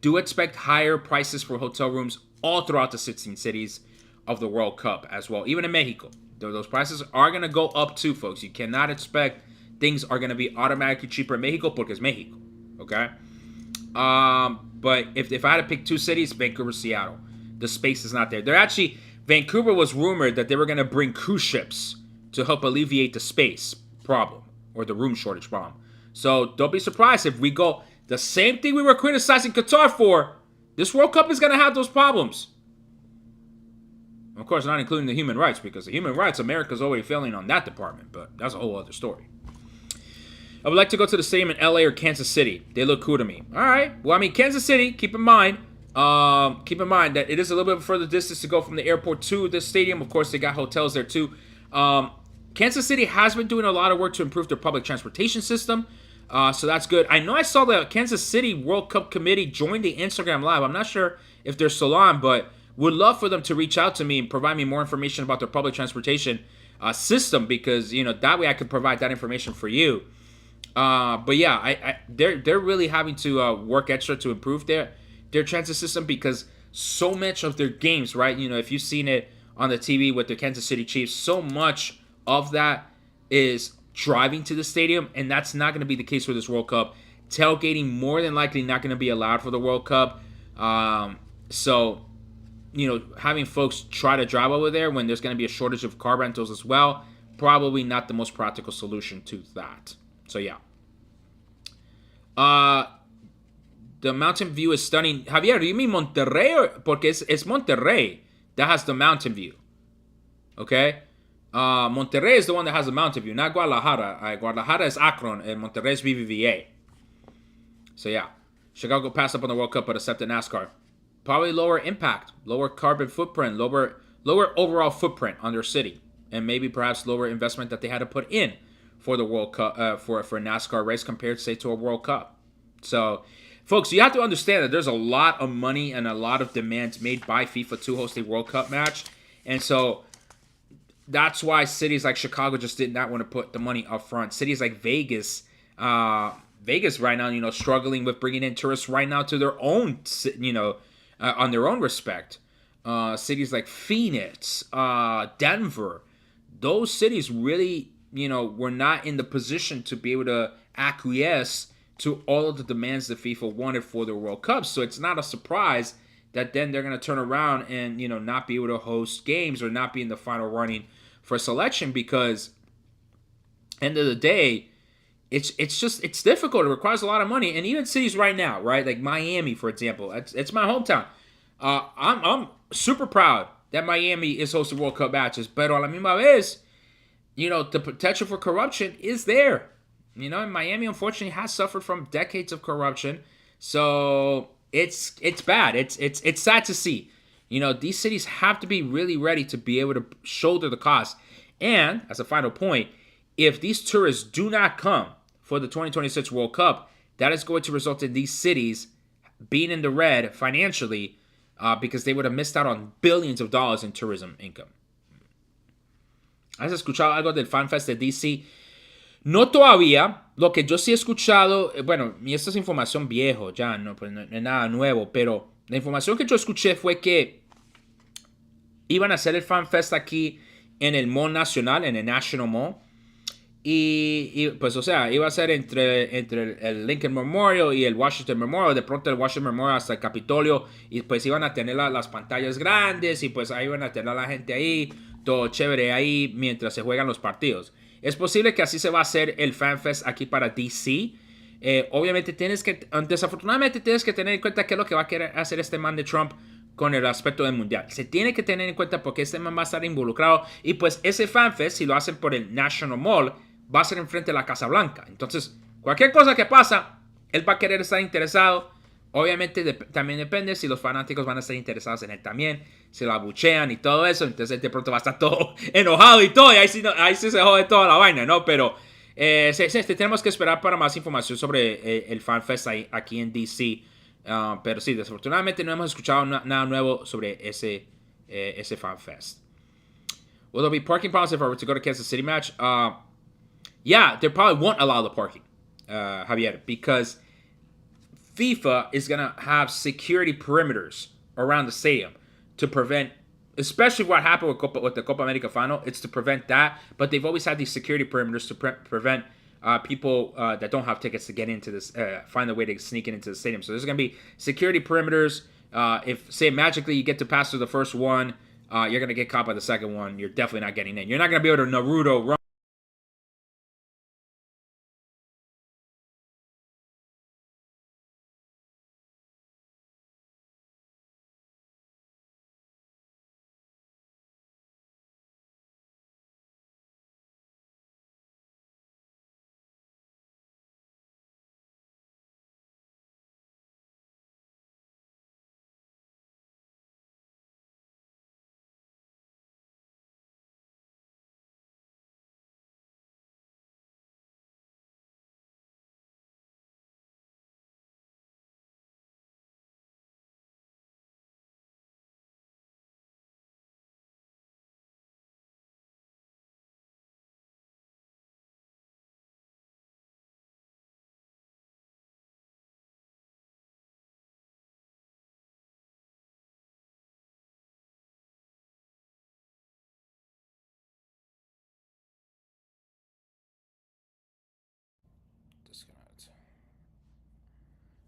Do expect higher prices for hotel rooms all throughout the 16 cities of the World Cup as well, even in Mexico. Those prices are going to go up too, folks. You cannot expect things are going to be automatically cheaper in Mexico because Mexico, okay? But if I had to pick two cities, Vancouver, Seattle. The space is not there. Vancouver was rumored that they were going to bring cruise ships to help alleviate the space problem or the room shortage problem. So don't be surprised if we go the same thing we were criticizing Qatar for. This World Cup is going to have those problems. Of course, not including the human rights, because the human rights, America's already failing on that department, but that's a whole other story. I would like to go to the stadium in LA or Kansas City. They look cool to me. All right. Well, I mean, Kansas City, keep in mind that it is a little bit further distance to go from the airport to the stadium. Of course, they got hotels there too. Kansas City has been doing a lot of work to improve their public transportation system. So that's good. I know I saw the Kansas City World Cup committee join the Instagram Live. I'm not sure if they're still on, but would love for them to reach out to me and provide me more information about their public transportation system, because, you know, that way I could provide that information for you. But yeah, they're really having to work extra to improve their transit system, because so much of their games, right? You know, if you've seen it on the TV with the Kansas City Chiefs, so much of that is driving to the stadium, and that's not going to be the case for this World Cup. Tailgating more than likely not going to be allowed for the World Cup. So, you know, having folks try to drive over there when there's going to be a shortage of car rentals as well, probably not the most practical solution to that. So yeah. The mountain view is stunning. Javier, do you mean Monterrey? Or, porque it's Monterrey that has the mountain view. Okay? Monterrey is the one that has the mountain view, not Guadalajara. Guadalajara is Akron, and Monterrey is BBVA. So yeah. Chicago passed up on the World Cup but accepted NASCAR. Probably lower impact, lower carbon footprint, lower overall footprint on their city, and maybe perhaps lower investment that they had to put in for the World Cup, for a NASCAR race compared, say, to a World Cup. So, folks, you have to understand that there's a lot of money and a lot of demands made by FIFA to host a World Cup match, and so that's why cities like Chicago just did not want to put the money up front. Cities like Vegas right now, you know, struggling with bringing in tourists right now to their own, you know, on their own respect. Cities like Phoenix, Denver, those cities really, you know, were not in the position to be able to acquiesce to all of the demands that FIFA wanted for the World Cup. So it's not a surprise that then they're going to turn around and, you know, not be able to host games or not be in the final running for selection, because end of the day, it's difficult. It requires a lot of money. And even cities right now, right, like Miami, for example, it's my hometown. I'm super proud that Miami is hosting World Cup matches, but a la misma vez, you know, the potential for corruption is there. You know, and Miami, unfortunately, has suffered from decades of corruption. So it's bad. It's sad to see. You know, these cities have to be really ready to be able to shoulder the cost. And as a final point, if these tourists do not come for the 2026 World Cup, that is going to result in these cities being in the red financially, because they would have missed out on billions of dollars in tourism income. ¿Has escuchado algo del FanFest de DC? No todavía, lo que yo sí he escuchado, bueno, y esta es información viejo ya, no, pues no es nada nuevo, pero la información que yo escuché fue que iban a hacer el Fan Fest aquí en el Mall Nacional, en el National Mall. Pues, o sea, iba a ser entre el Lincoln Memorial y el Washington Memorial. De pronto el Washington Memorial hasta el Capitolio. Y pues iban a tener las pantallas grandes. Y pues ahí iban a tener a la gente ahí. Todo chévere ahí mientras se juegan los partidos. Es posible que así se va a hacer el FanFest aquí para DC. Obviamente desafortunadamente tienes que tener en cuenta qué es lo que va a querer hacer este man de Trump con el aspecto del mundial. Se tiene que tener en cuenta porque este man va a estar involucrado. Y pues ese FanFest, si lo hacen por el National Mall, va a ser enfrente de la Casa Blanca. Entonces, cualquier cosa que pasa, él va a querer estar interesado. Obviamente también depende si los fanáticos van a estar interesados en él también, si lo abuchean y todo eso, entonces él de pronto va a estar todo enojado y todo, y ahí sí, ahí sí se jode toda la vaina, ¿no? Pero tenemos que esperar para más información sobre el FanFest aquí en DC. Pero sí, desafortunadamente no hemos escuchado nada nuevo sobre ese FanFest. Will there be parking problems if I were to go to Kansas City match? Yeah, they probably won't allow the parking, Javier, because FIFA is going to have security perimeters around the stadium to prevent, especially what happened with the Copa America final. It's to prevent that, but they've always had these security perimeters to prevent people that don't have tickets to get into this, find a way to sneak into the stadium. So there's going to be security perimeters. If, say, magically you get to pass through the first one, you're going to get caught by the second one. You're definitely not getting in. You're not going to be able to Naruto run.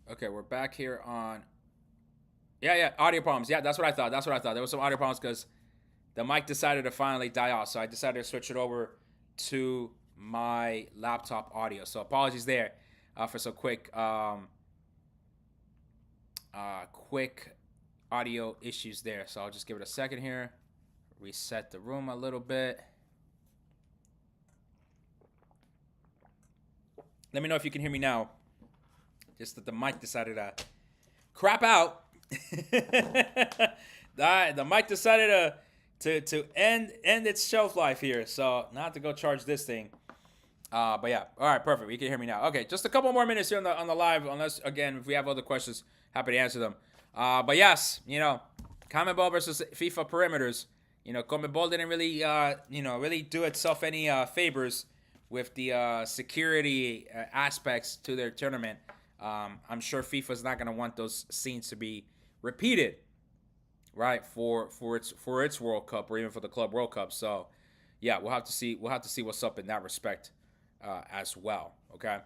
Okay, we're back here on. Yeah, audio problems. Yeah, that's what I thought. There was some audio problems because the mic decided to finally die off, so I decided to switch it over to my laptop audio. So apologies there for some quick audio issues there. So I'll just give it a second here, reset the room a little bit. Let me know if you can hear me now. Just that the mic decided to crap out. The mic decided to end its shelf life here. So now I have to go charge this thing. But yeah, all right, perfect. You can hear me now. Okay, just a couple more minutes here on the live. Unless again, if we have other questions, happy to answer them. But yes, CONMEBOL versus FIFA perimeters. CONMEBOL didn't really really do itself any favors with the security aspects to their tournament. I'm sure FIFA's not going to want those scenes to be repeated, right? For its World Cup or even for the Club World Cup. So, yeah, we'll have to see what's up in that respect as well. Okay.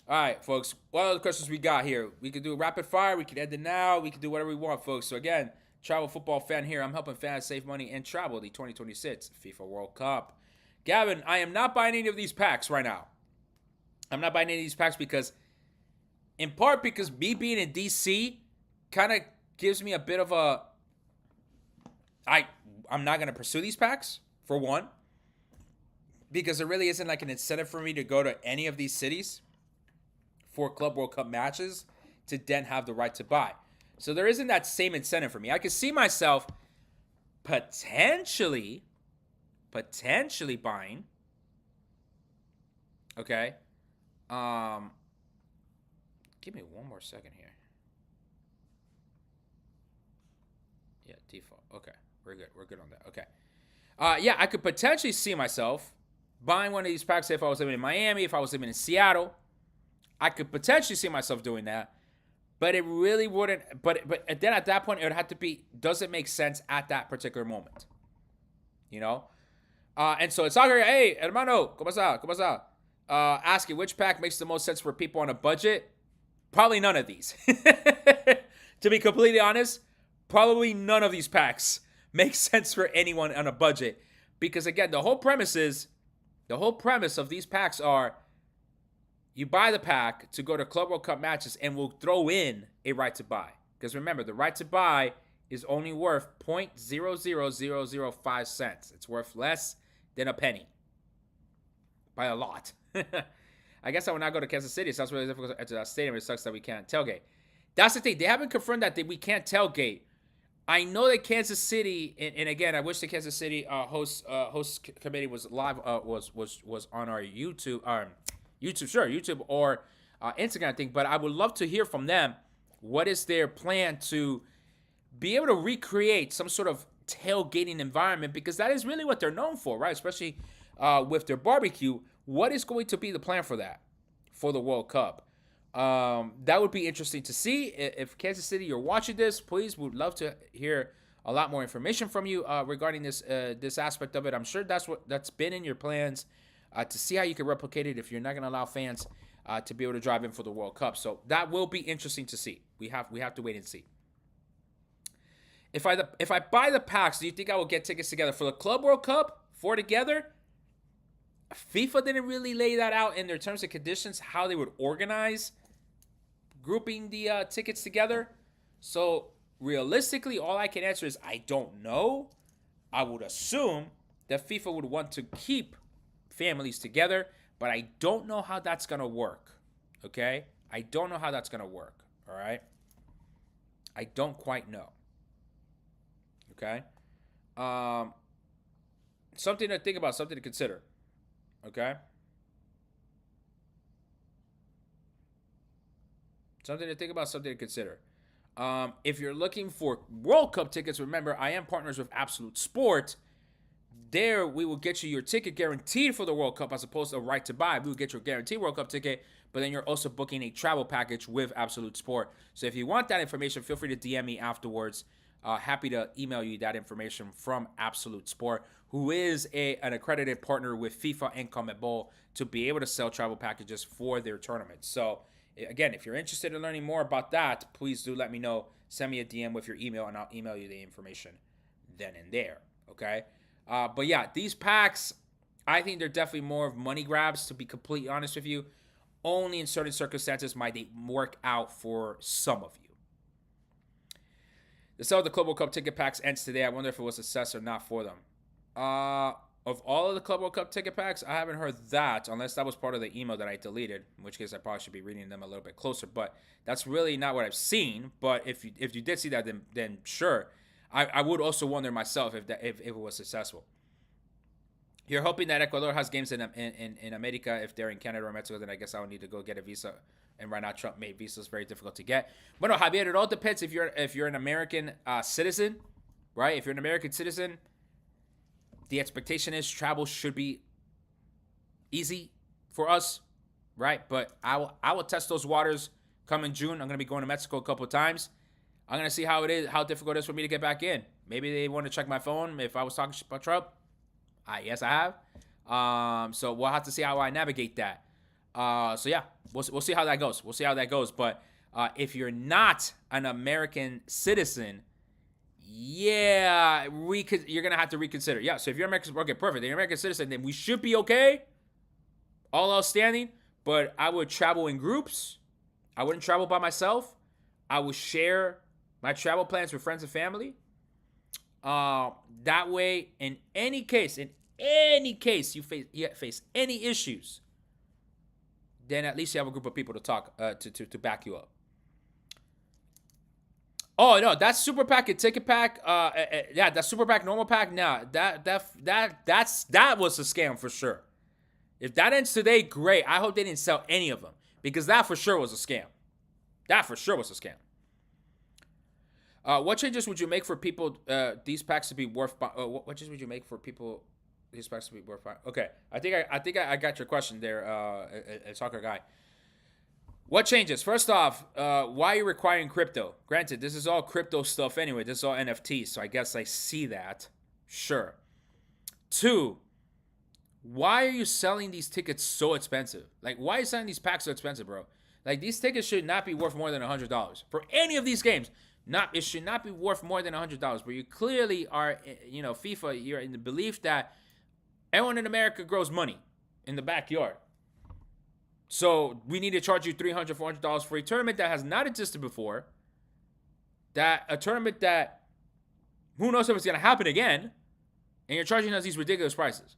All right, folks. What other questions we got here? We could do rapid fire. We could end it now. We could do whatever we want, folks. So again, travel football fan here. I'm helping fans save money and travel the 2026 FIFA World Cup. Gavin, I am not buying any of these packs right now. I'm not buying any of these packs because, in part, because me being in DC kind of gives me a bit of a. I'm not gonna pursue these packs for one, because there really isn't like an incentive for me to go to any of these cities for Club World Cup matches to then have the right to buy. So there isn't that same incentive for me. I could see myself potentially buying. Okay. Give me one more second here. Yeah, default. Okay. We're good on that. Okay. Yeah, I could potentially see myself buying one of these packs, if I was living in Miami, if I was living in Seattle, I could potentially see myself doing that. But it really wouldn't. But then at that point, it would have to be, does it make sense at that particular moment? You know? And so it's all here. Hey, hermano, ¿cómo está? ¿Cómo está? Asking which pack makes the most sense for people on a budget? Probably none of these. To be completely honest, probably none of these packs make sense for anyone on a budget. Because again, the whole premise of these packs are, you buy the pack to go to Club World Cup matches and we'll throw in a right to buy. Because remember, the right to buy is only worth 0.00005 cents. It's worth less than a penny. By a lot. I guess I would not go to Kansas City, so that's really difficult to enter that stadium. It sucks that we can't tailgate. That's the thing. They haven't confirmed that we can't tailgate. I know that Kansas City, and again, I wish the Kansas City host committee was live, was on our YouTube, YouTube or Instagram thing. But I would love to hear from them. What is their plan to be able to recreate some sort of tailgating environment? Because that is really what they're known for, right? Especially with their barbecue. What is going to be the plan for that, for the World Cup? That would be interesting to see. If Kansas City, you're watching this, please, would love to hear a lot more information from you regarding this aspect of it. I'm sure that's been in your plans to see how you can replicate it if you're not going to allow fans to be able to drive in for the World Cup. So that will be interesting to see. We have to wait and see. If I buy the packs, do you think I will get tickets together for the Club World Cup? 4 together? FIFA didn't really lay that out in their terms and conditions, how they would organize grouping the tickets together. So realistically, all I can answer is I don't know. I would assume that FIFA would want to keep families together, but I don't know how that's going to work. Okay? I don't know how that's going to work. All right? I don't quite know. Okay? Something to think about, something to consider. Okay? Something to think about, something to consider. If you're looking for World Cup tickets, remember, I am partners with Absolute Sport. There, we will get you your ticket guaranteed for the World Cup as opposed to a right to buy. We will get your guaranteed World Cup ticket, but then you're also booking a travel package with Absolute Sport. So if you want that information, feel free to DM me afterwards. Happy to email you that information from Absolute Sport, who is an accredited partner with FIFA and CONMEBOL to be able to sell travel packages for their tournaments. So again, if you're interested in learning more about that, please do let me know. Send me a DM with your email, and I'll email you the information then and there. Okay? But yeah, these packs, I think they're definitely more of money grabs, to be completely honest with you. Only in certain circumstances might they work out for some of you. The sale of the Club World Cup ticket packs ends today. I wonder if it was a success or not for them. Of all of the Club World Cup ticket packs, I haven't heard that, unless that was part of the email that I deleted, in which case I probably should be reading them a little bit closer. But that's really not what I've seen. But if you did see that, then sure. I would also wonder myself if it was successful. You're hoping that Ecuador has games in America. If they're in Canada or Mexico, then I guess I would need to go get a visa. And right now, Trump made visas very difficult to get. But no, Javier, it all depends if you're an American citizen, right? If you're an American citizen, the expectation is travel should be easy for us, right? But I will test those waters come in June. I'm going to be going to Mexico a couple of times. I'm going to see how difficult it is for me to get back in. Maybe they want to check my phone if I was talking about Trump. Yes, I have. So we'll have to see how I navigate that. So yeah, we'll see how that goes. But if you're not an American citizen, yeah, you're gonna have to reconsider. Yeah, so if you're American, okay, perfect. If you're an American citizen, then we should be okay. All else standing. But I would travel in groups. I wouldn't travel by myself. I would share my travel plans with friends and family. That way, in any case you face any issues, then at least you have a group of people to talk to back you up. Oh no, that super pack and ticket pack, yeah, that super pack normal pack, nah, that was a scam for sure. If that ends today, great. I hope they didn't sell any of them, because that for sure was a scam. What changes would you make for people these packs to be worth? What changes would you make for people These packs to be worth fine. Okay, I think I got your question there, soccer guy. What changes? First off, why are you requiring crypto? Granted, this is all crypto stuff anyway. This is all NFTs, so I guess I see that. Sure. Two, why are you selling these tickets so expensive? Like, why are you selling these packs so expensive, bro? Like, these tickets should not be worth more than $100 for any of these games. It should not be worth more than $100. But you clearly are, FIFA. You're in the belief that everyone in America grows money in the backyard. So we need to charge you $300, $400 for a tournament that has not existed before. A tournament that who knows if it's gonna happen again, and you're charging us these ridiculous prices.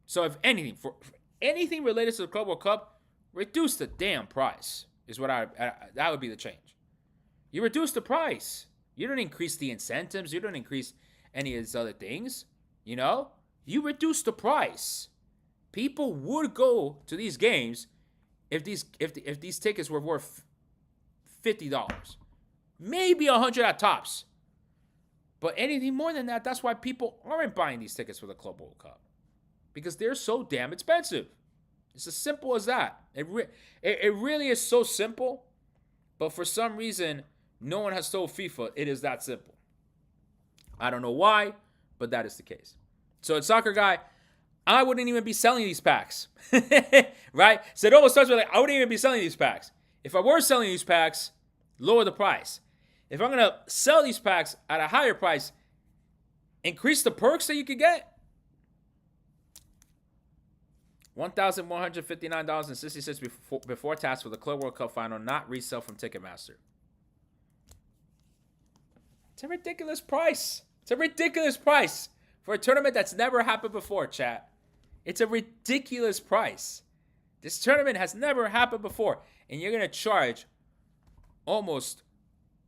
So if anything, for anything related to the Club World Cup, reduce the damn price. Is what that would be the change. You reduce the price. You don't increase the incentives. You don't increase any of these other things. You reduce the price. People would go to these games if these tickets were worth $50, maybe $100 at tops. But anything more than that, that's why people aren't buying these tickets for the Club World Cup, because they're so damn expensive. It's as simple as that. It really is so simple, but for some reason, no one has told FIFA it is that simple. I don't know why, but that is the case. So at Soccer Guy, I wouldn't even be selling these packs, right? So it almost starts with I wouldn't even be selling these packs. If I were selling these packs, lower the price. If I'm going to sell these packs at a higher price, increase the perks that you could get. $1,159.66 before tax for the Club World Cup final, not resell from Ticketmaster. It's a ridiculous price. It's a ridiculous price for a tournament that's never happened before, chat. It's a ridiculous price. This tournament has never happened before, and you're going to charge almost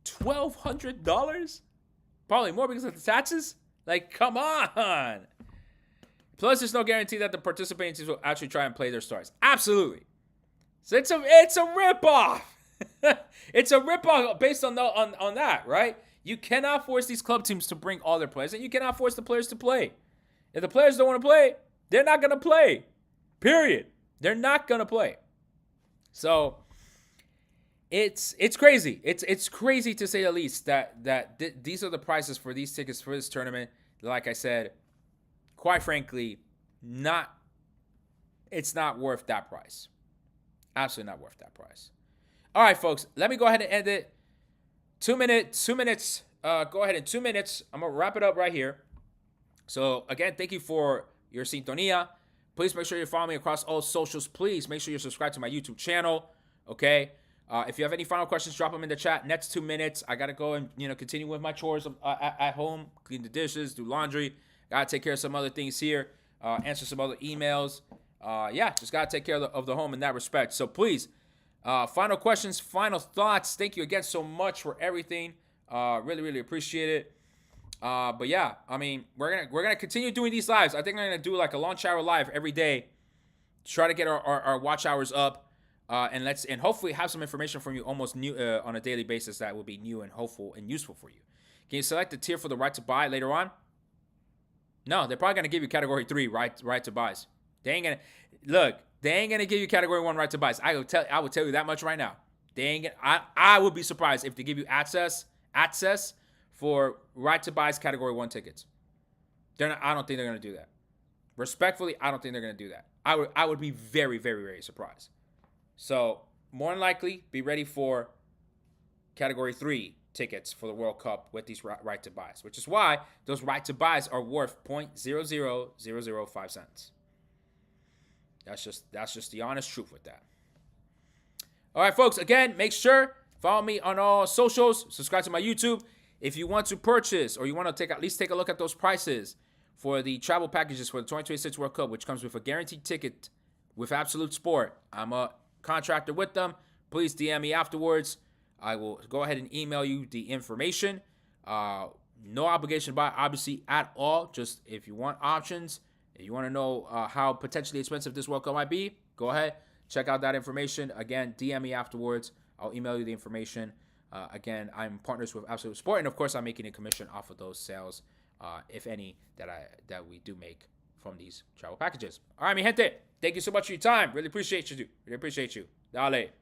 $1,200? Probably more because of the taxes? Like, come on. Plus, there's no guarantee that the participating teams will actually try and play their stars. Absolutely. So it's a ripoff. It's a ripoff based on that, right? You cannot force these club teams to bring all their players, and you cannot force the players to play. If the players don't want to play, they're not going to play. Period. They're not going to play. So it's crazy. It's crazy to say the least that these are the prices for these tickets for this tournament. Like I said, quite frankly, it's not worth that price. Absolutely not worth that price. All right, folks, let me go ahead and end it. 2 minutes. Go ahead in 2 minutes. I'm going to wrap it up right here. So, again, thank you for your sintonía. Please make sure you follow me across all socials. Please make sure you're subscribed to my YouTube channel. Okay? If you have any final questions, drop them in the chat. Next 2 minutes, I got to go and, continue with my chores at home, clean the dishes, do laundry. Got to take care of some other things here, answer some other emails. Just got to take care of the home in that respect. So, please, final questions, final thoughts. Thank you again so much for everything. Really, really appreciate it. But yeah, I mean, we're gonna continue doing these lives. I think I'm gonna do like a launch hour live every day. Try to get our watch hours up, and hopefully have some information from you almost new on a daily basis that will be new and hopeful and useful for you. Can you select the tier for the right to buy later on? No, they're probably gonna give you category 3 right to buys. They ain't gonna give you category 1 right to buys. I will tell you that much right now. I would be surprised if they give you access for right to buys category 1 tickets. I don't think they're gonna do that. Respectfully, I don't think they're gonna do that. I would be very, very, very surprised. So more than likely, be ready for category 3 tickets for the World Cup with these right to buys, which is why those right to buys are worth 0.00005 cents. That's just the honest truth with that. All right, folks, again, make sure follow me on all socials, subscribe to my YouTube. If you want to purchase or you want to at least take a look at those prices for the travel packages for the 2026 World Cup, which comes with a guaranteed ticket with Absolute Sport, I'm a contractor with them. Please DM me afterwards. I will go ahead and email you the information. No obligation to buy, obviously, at all. Just if you want options, if you want to know how potentially expensive this World Cup might be, go ahead, check out that information. Again, DM me afterwards. I'll email you the information. Again, I'm partners with Absolute Sport, and of course, I'm making a commission off of those sales, if any, that we do make from these travel packages. All right, mi gente. Thank you so much for your time. Really appreciate you. Really appreciate you. Dale.